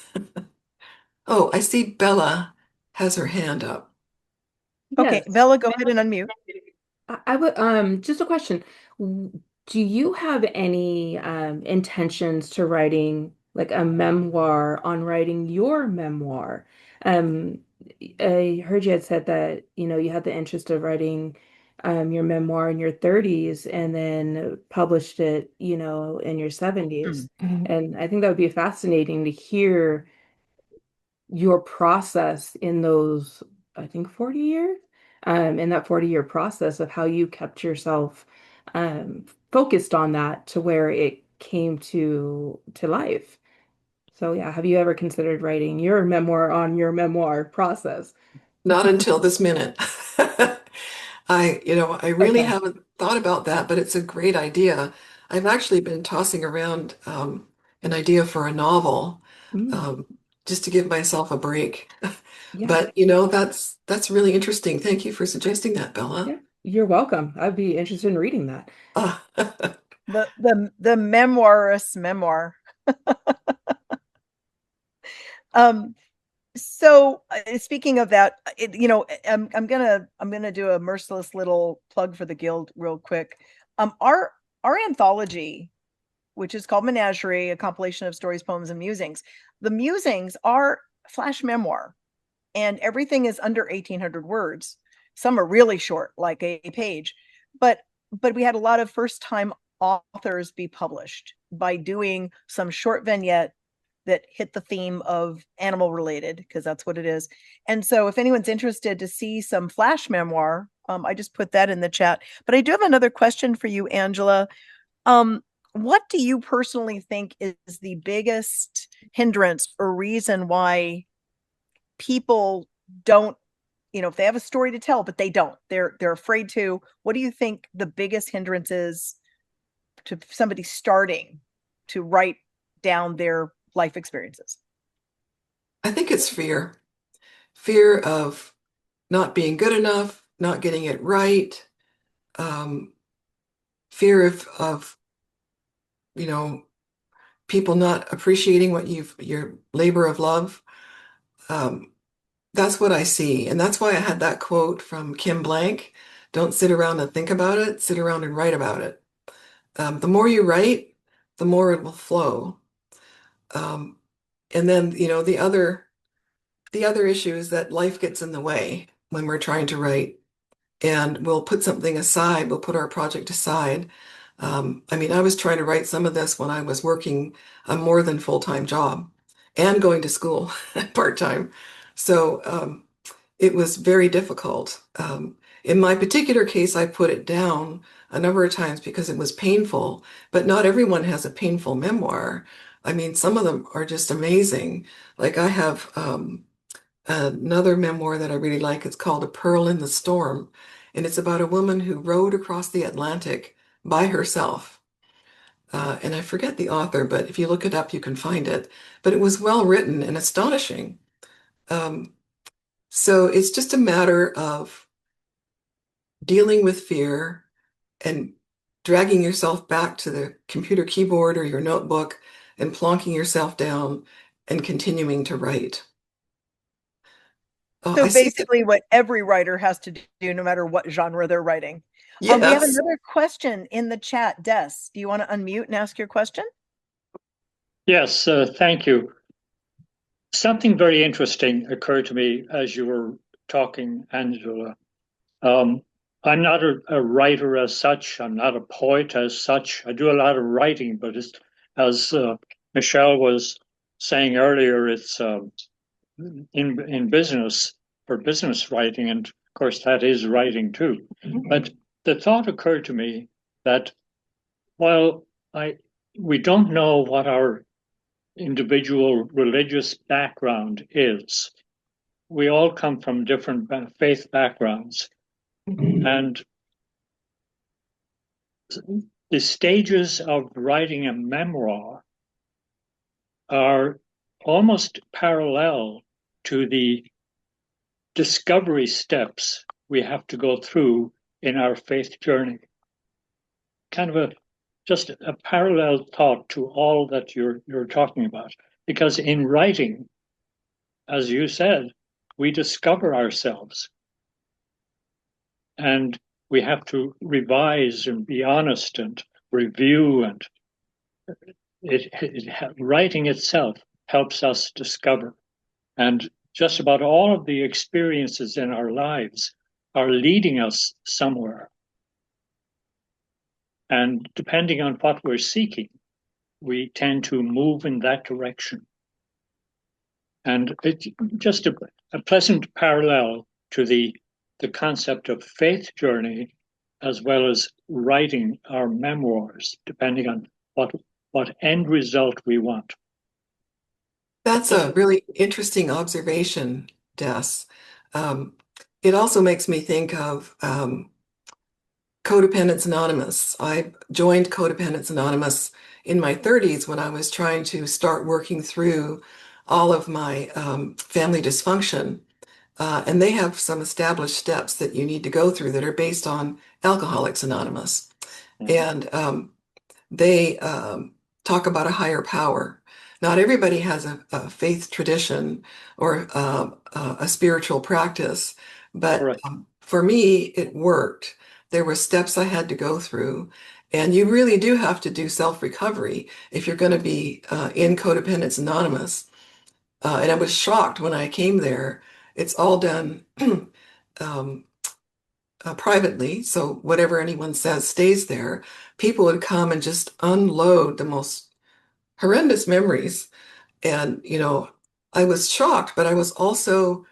Oh, I see Bella has her hand up. Okay, Yes. Bella, go ahead and unmute. I would just a question. Do you have any intentions to writing like a memoir on writing your memoir? Um, I heard you had said that, you had the interest of writing your memoir in your 30s and then published it, in your 70s. And I think that would be fascinating to hear your process in those, I think, 40 years, in that 40-year process of how you kept yourself focused on that to where it came to life. So yeah, have you ever considered writing your memoir on your memoir process? Not until this minute. I really Okay. haven't thought about that, but it's a great idea. I've actually been tossing around an idea for a novel, Mm, um, just to give myself a break. yeah, But that's really interesting. Thank you for suggesting that, Bella. yeah. You're welcome. I'd be interested in reading that. Ah, The memoirist memoir. Um, So speaking of that, I'm gonna do a merciless little plug for the Guild real quick. Our anthology, which is called Menagerie, a compilation of stories, poems, and musings. The musings are flash memoir, and everything is under 1,800 words. Some are really short, like a page, but we had a lot of first time authors be published by doing some short vignette that hit the theme of animal related, because that's what it is. And so if anyone's interested to see some flash memoir, I just put that in the chat. But I do have another question for you, Angela. What do you personally think is the biggest hindrance or reason why people don't, if they have a story to tell, but they don't, they're afraid to? What do you think the biggest hindrance is to somebody starting to write down their life experiences? I think it's fear. Fear of not being good enough, not getting it right, um, fear of you know, people not appreciating what your labor of love. Um, that's what I see. And that's why I had that quote from Kim Blank. Don't sit around and think about it, sit around and write about it. The more you write, the more it will flow. Um, and then, the other issue is that life gets in the way when we're trying to write, and we'll put something aside, we'll put our project aside. I mean, I was trying to write some of this when I was working a more than full-time job and going to school part-time. So it was very difficult. In my particular case, I put it down a number of times because it was painful, but not everyone has a painful memoir. I mean, some of them are just amazing. Like I have another memoir that I really like. It's called A Pearl in the Storm, and it's about a woman who rowed across the Atlantic by herself. And I forget the author, but if you look it up, you can find it. But it was well written and astonishing. Um, so it's just a matter of dealing with fear and dragging yourself back to the computer keyboard or your notebook and plonking yourself down and continuing to write. So I see that. basically what every writer has to do, no matter what genre they're writing. We have Yes. another question in the chat. Des, do you want to unmute and ask your question? Yes, thank you. Something very interesting occurred to me as you were talking, Angela. I'm not a writer as such. I'm not a poet as such. I do a lot of writing, but as Michelle was saying earlier, it's in business, for business writing, and of course that is writing too. But the thought occurred to me that while we don't know what our individual religious background is, we all come from different faith backgrounds, and the stages of writing a memoir are almost parallel to the discovery steps we have to go through in our faith journey. Kind of just a parallel thought to all that you're talking about. Because in writing, as you said, we discover ourselves. And we have to revise and be honest and review, and writing itself helps us discover. And just about all of the experiences in our lives are leading us somewhere. And depending on what we're seeking, we tend to move in that direction. And it's just a pleasant parallel to the concept of faith journey, as well as writing our memoirs, depending on what end result we want. That's a really interesting observation, Des. It also makes me think of Codependence Anonymous. I joined Codependence Anonymous in my 30s when I was trying to start working through all of my family dysfunction. And they have some established steps that you need to go through that are based on Alcoholics Anonymous. And they talk about a higher power. Not everybody has a faith tradition or a spiritual practice, but Correct. for me, it worked. There were steps I had to go through, and you really do have to do self-recovery if you're going to be in Codependence Anonymous. And I was shocked when I came there. It's all done um, privately, so whatever anyone says stays there. People would come and just unload the most horrendous memories. And, I was shocked, but I was also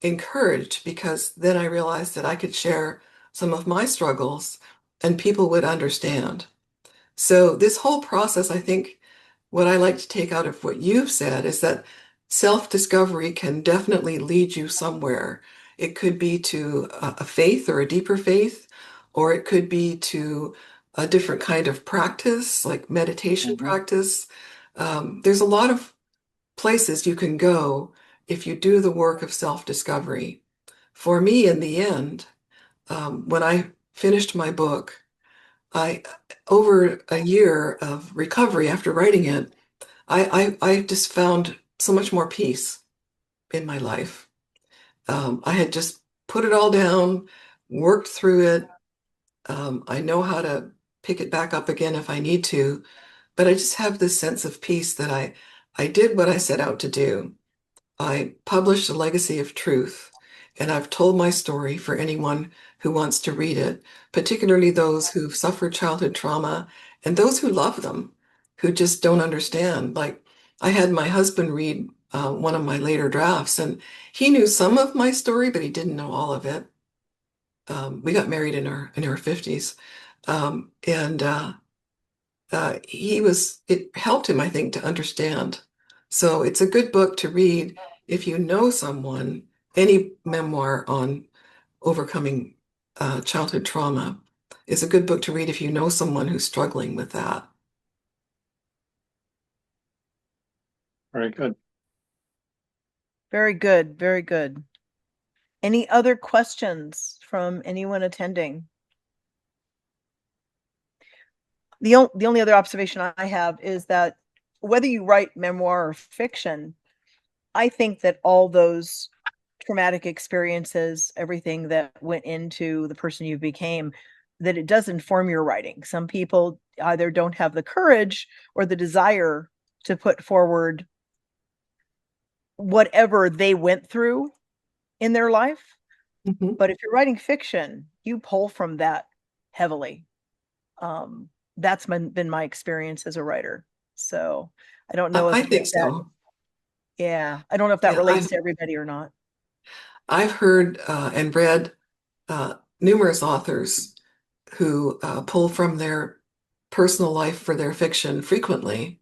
encouraged because then I realized that I could share some of my struggles and people would understand. So this whole process, I think what I like to take out of what you've said is that self-discovery can definitely lead you somewhere. It could be to a faith or a deeper faith, or it could be to a different kind of practice, like meditation practice. There's a lot of places you can go if you do the work of self-discovery. For me, in the end, when I finished my book, I over a year of recovery after writing it, I just found so much more peace in my life. I had just put it all down, worked through it. I know how to pick it back up again if I need to, but I just have this sense of peace that I did what I set out to do. I published A Legacy of Truth, and I've told my story for anyone who wants to read it, particularly those who've suffered childhood trauma and those who love them, who just don't understand. Like, I had my husband read one of my later drafts, and he knew some of my story, but he didn't know all of it. We got married in our 50s, and it helped him, I think, to understand. So it's a good book to read if you know someone, any memoir on overcoming childhood trauma is a good book to read if you know someone who's struggling with that. Very good. Very good. Very good. Any other questions from anyone attending? The only other observation I have is that whether you write memoir or fiction, I think that all those traumatic experiences, everything that went into the person you became, that it does inform your writing. Some people either don't have the courage or the desire to put forward whatever they went through in their life. Mhm. But if you're writing fiction, you pull from that heavily. That's been my experience as a writer. So I don't know I if think that, so. yeah, I don't know if that Yeah, relates to everybody or not. I've heard and read numerous authors who pull from their personal life for their fiction frequently.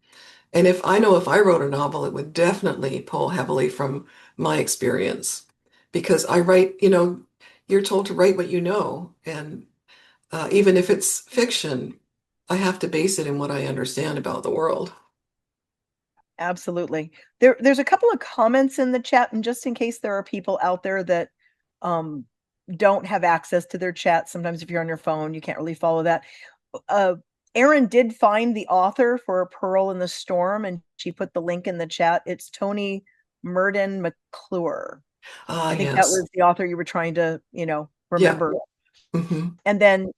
And if I wrote a novel, it would definitely pull heavily from my experience because I write, you're told to write what you know. And even if it's fiction, I have to base it in what I understand about the world. Absolutely. There's a couple of comments in the chat, and just in case there are people out there that um, don't have access to their chat, sometimes if you're on your phone, you can't really follow that. Uh, Erin did find the author for A Pearl in the Storm, and she put the link in the chat. It's Toni Murden McClure. Ah, I think that yes. was the author you were trying to, Yeah. remember. Hmm. And then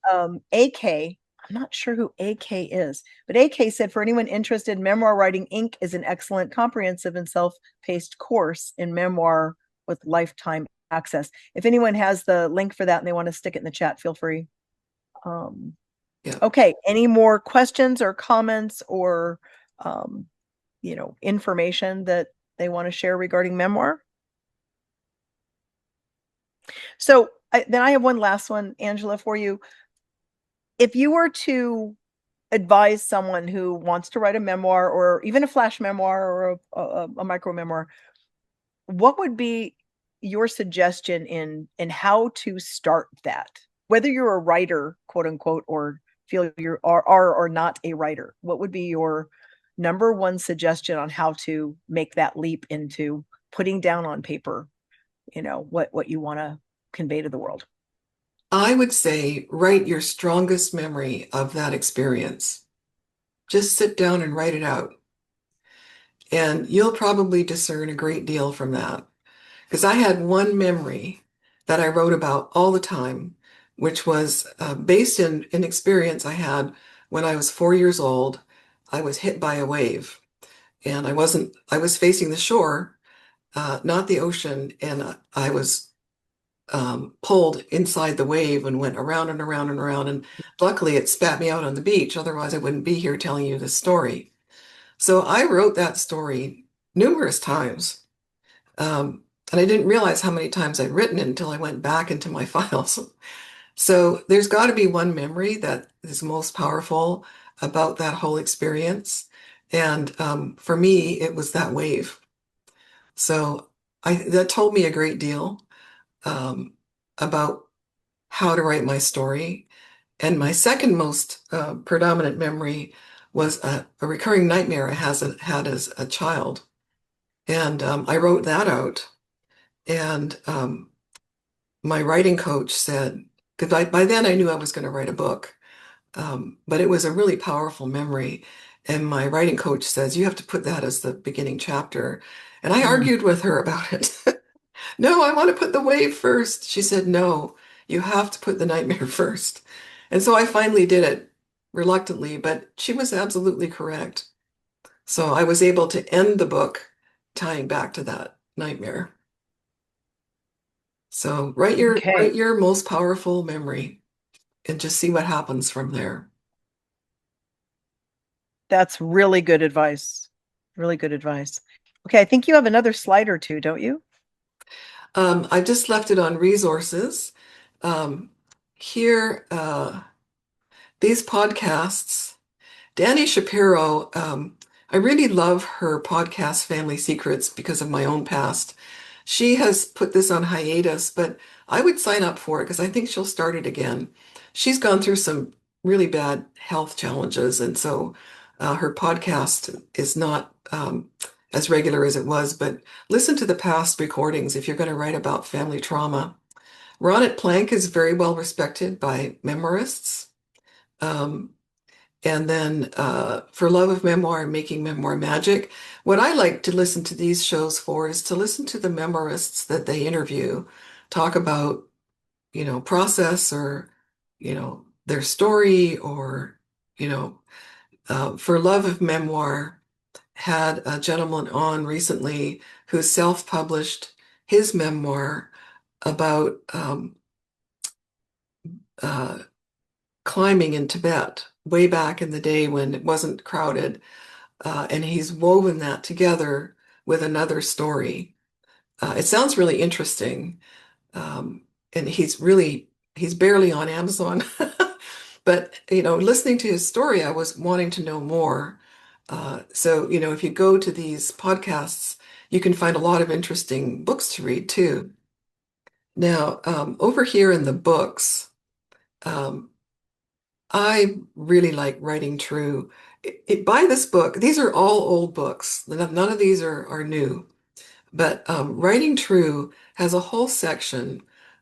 AK, I'm not sure who AK is, but AK said, for anyone interested, Memoir Writing Inc. is an excellent, comprehensive, and self-paced course in memoir with lifetime access. If anyone has the link for that and they want to stick it in the chat, feel free. Yeah. Okay, any more questions or comments or, information that they want to share regarding memoir? So then I have one last one, Angela, for you. If you were to advise someone who wants to write a memoir or even a flash memoir or a micro memoir, what would be your suggestion in how to start that? Whether you're a writer, quote unquote, or feel you are or not a writer, what would be your number one suggestion on how to make that leap into putting down on paper, what you want to convey to the world? I would say write your strongest memory of that experience. Just sit down and write it out. And you'll probably discern a great deal from that. Because I had one memory that I wrote about all the time, which was based in an experience I had when I was 4 years old. I was hit by a wave, and I was facing the shore, not the ocean, and I was pulled inside the wave and went around and around and around. And luckily, it spat me out on the beach. Otherwise, I wouldn't be here telling you this story. So I wrote that story numerous times. And I didn't realize how many times I'd written it until I went back into my files. So there's got to be one memory that is most powerful about that whole experience. And for me, it was that wave. So that told me a great deal um, about how to write my story. And my second most predominant memory was a recurring nightmare had as a child. And I wrote that out. And my writing coach said, because by then I knew I was going to write a book, but it was a really powerful memory. And my writing coach says, you have to put that as the beginning chapter. And I argued with her about it. No, I want to put the wave first. She said, no, you have to put the nightmare first. And so I finally did it reluctantly, but she was absolutely correct. So I was able to end the book tying back to that nightmare. So write your most powerful memory and just see what happens from there. That's really good advice. Really good advice. Okay, I think you have another slide or two, don't you? I just left it on resources. Here, these podcasts, Dani Shapiro, I really love her podcast, Family Secrets, because of my own past. She has put this on hiatus, but I would sign up for it because I think she'll start it again. She's gone through some really bad health challenges, and so her podcast is not as regular as it was, but listen to the past recordings if you're going to write about family trauma. Ronit Plank is very well respected by memoirists. And then for Love of Memoir and Making Memoir Magic, what I like to listen to these shows for is to listen to the memoirists that they interview, talk about, process or, their story or, for Love of Memoir, had a gentleman on recently who self-published his memoir about uh, climbing in Tibet way back in the day when it wasn't crowded. And he's woven that together with another story. It sounds really interesting. And he's barely on Amazon. But, listening to his story, I was wanting to know more. So, if you go to these podcasts, you can find a lot of interesting books to read too. Now, over here in the books, I really like Writing True. Buy this book. These are all old books. None of these are new. But Writing True has a whole section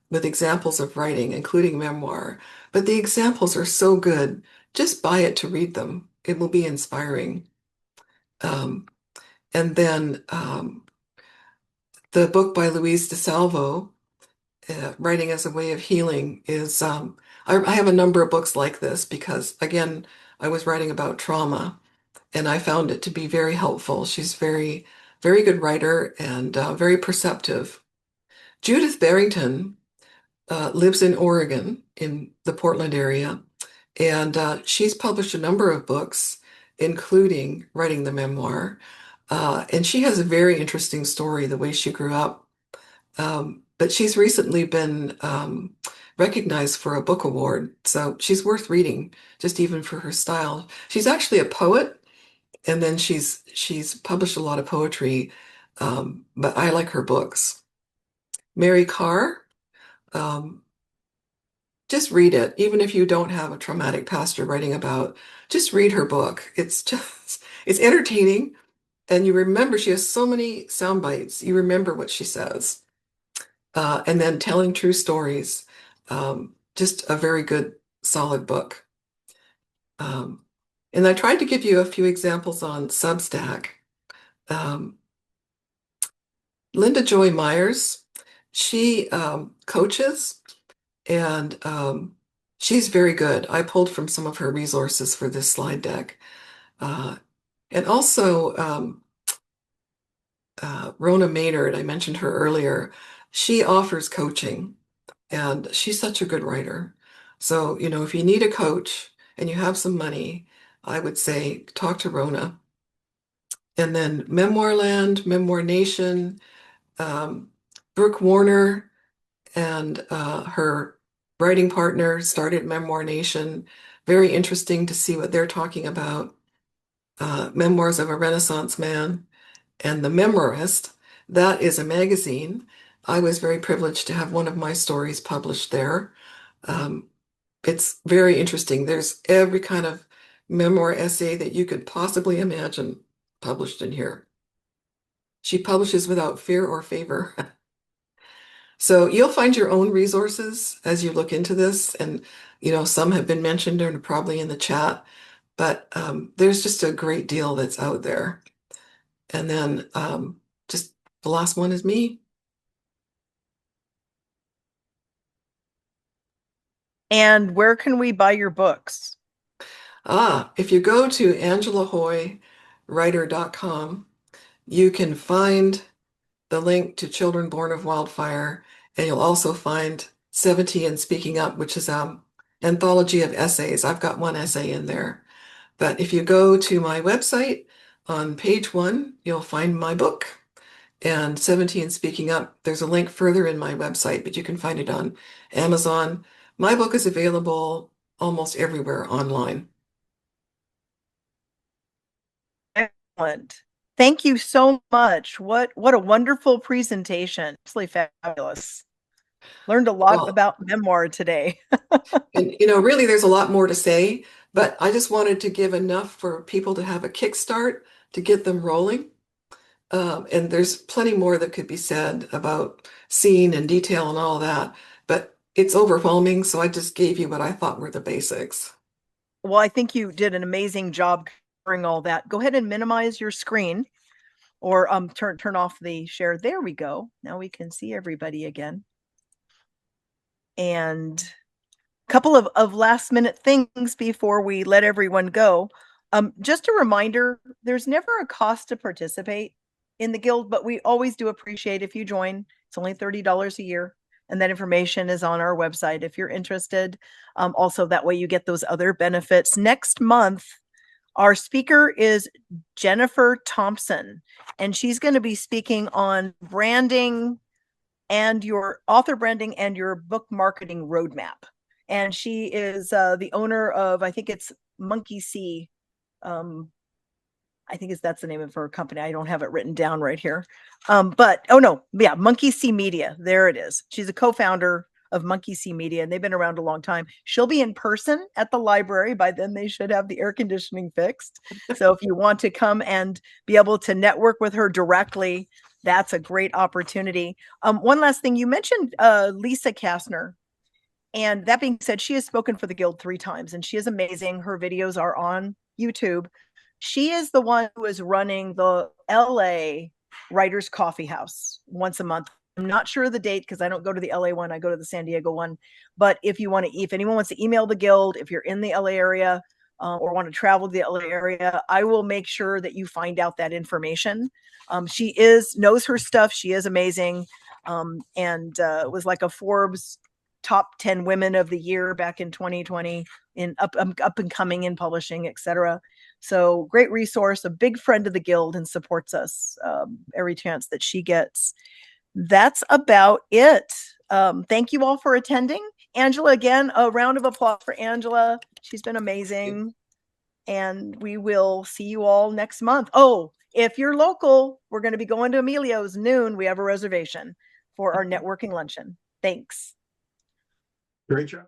with examples of writing, including memoir. But the examples are so good. Just buy it to read them. It will be inspiring. Um, and then the book by Louise DeSalvo, Writing as a Way of Healing, is I have a number of books like this because, again, I was writing about trauma and I found it to be very helpful. She's very, very good writer and very perceptive. Judith Barrington lives in Oregon, in the Portland area, and she's published a number of books, including writing the memoir. And she has a very interesting story, the way she grew up. But she's recently been recognized for a book award, so she's worth reading, just even for her style. She's actually a poet, and then she's published a lot of poetry, but I like her books. Mary Carr, um, just read it, even if you don't have a traumatic past you're writing about. Just read her book. It's entertaining, and you remember she has so many sound bites. You remember what she says. And then Telling True Stories, just a very good, solid book. And I tried to give you a few examples on Substack. Linda Joy Myers, she coaches, and she's very good. I pulled from some of her resources for this slide deck. And also Rona Maynard, I mentioned her earlier, she offers coaching, and she's such a good writer. So, if you need a coach and you have some money, I would say talk to Rona. And then Memoirland, Memoir Nation, Brooke Warner and her writing partner started Memoir Nation. Very interesting to see what they're talking about. Memoirs of a Renaissance Man and The Memoirist. That is a magazine. I was very privileged to have one of my stories published there. It's very interesting. There's every kind of memoir essay that you could possibly imagine published in here. She publishes without fear or favor. So you'll find your own resources as you look into this, and some have been mentioned and are probably in the chat, but there's just a great deal that's out there. And then just the last one is me. And where can we buy your books? If you go to angelahoywriter.com, you can find the link to Children Born of Wildfire, and you'll also find 17 and Speaking Up, which is an anthology of essays. I've got one essay in there. But if you go to my website, on page 1, you'll find my book. And 17 Speaking Up, there's a link further in my website, but you can find it on Amazon. My book is available almost everywhere online. Excellent. Thank you so much. What a wonderful presentation. Absolutely fabulous. Learned a lot about memoir today. And really there's a lot more to say, but I just wanted to give enough for people to have a kickstart to get them rolling. And there's plenty more that could be said about scene and detail and all that, but it's overwhelming, so I just gave you what I thought were the basics. Well, I think you did an amazing job covering all that. Go ahead and minimize your screen, or turn off the share. There we go. Now we can see everybody again. And a couple of last minute things before we let everyone go. Just a reminder, there's never a cost to participate in the guild, but we always do appreciate if you join. It's only $30 a year, and that information is on our website if you're interested. Also, that way you get those other benefits. Next month, our speaker is Jennifer Thompson, and she's going to be speaking on branding and your author branding and your book marketing roadmap. And she is the owner of, I think it's Monkey See. I think that's the name of her company. I don't have it written down right here. But Monkey See Media. There it is. She's a co-founder of Monkey See Media, and they've been around a long time. She'll be in person at the library. By then they should have the air conditioning fixed. So if you want to come and be able to network with her directly, that's a great opportunity. One last thing, you mentioned Lisa Kastner. And that being said, she has spoken for the Guild 3 times, and she is amazing. Her videos are on YouTube. She is the one who is running the LA Writers Coffee House once a month. I'm not sure of the date because I don't go to the LA one. I go to the San Diego one. But if anyone wants to email the Guild, if you're in the LA area or want to travel to the LA area, I will make sure that you find out that information. She knows her stuff. She is amazing. And was like a Forbes top 10 women of the year back in 2020 in up and coming in publishing, etc. So great resource, a big friend of the Guild, and supports us every chance that she gets. That's about it. Thank you all for attending. Angela, again, a round of applause for Angela. She's been amazing. And we will see you all next month. Oh, if you're local, we're going to be going to Emilio's noon. We have a reservation for our networking luncheon. Thanks. Great job.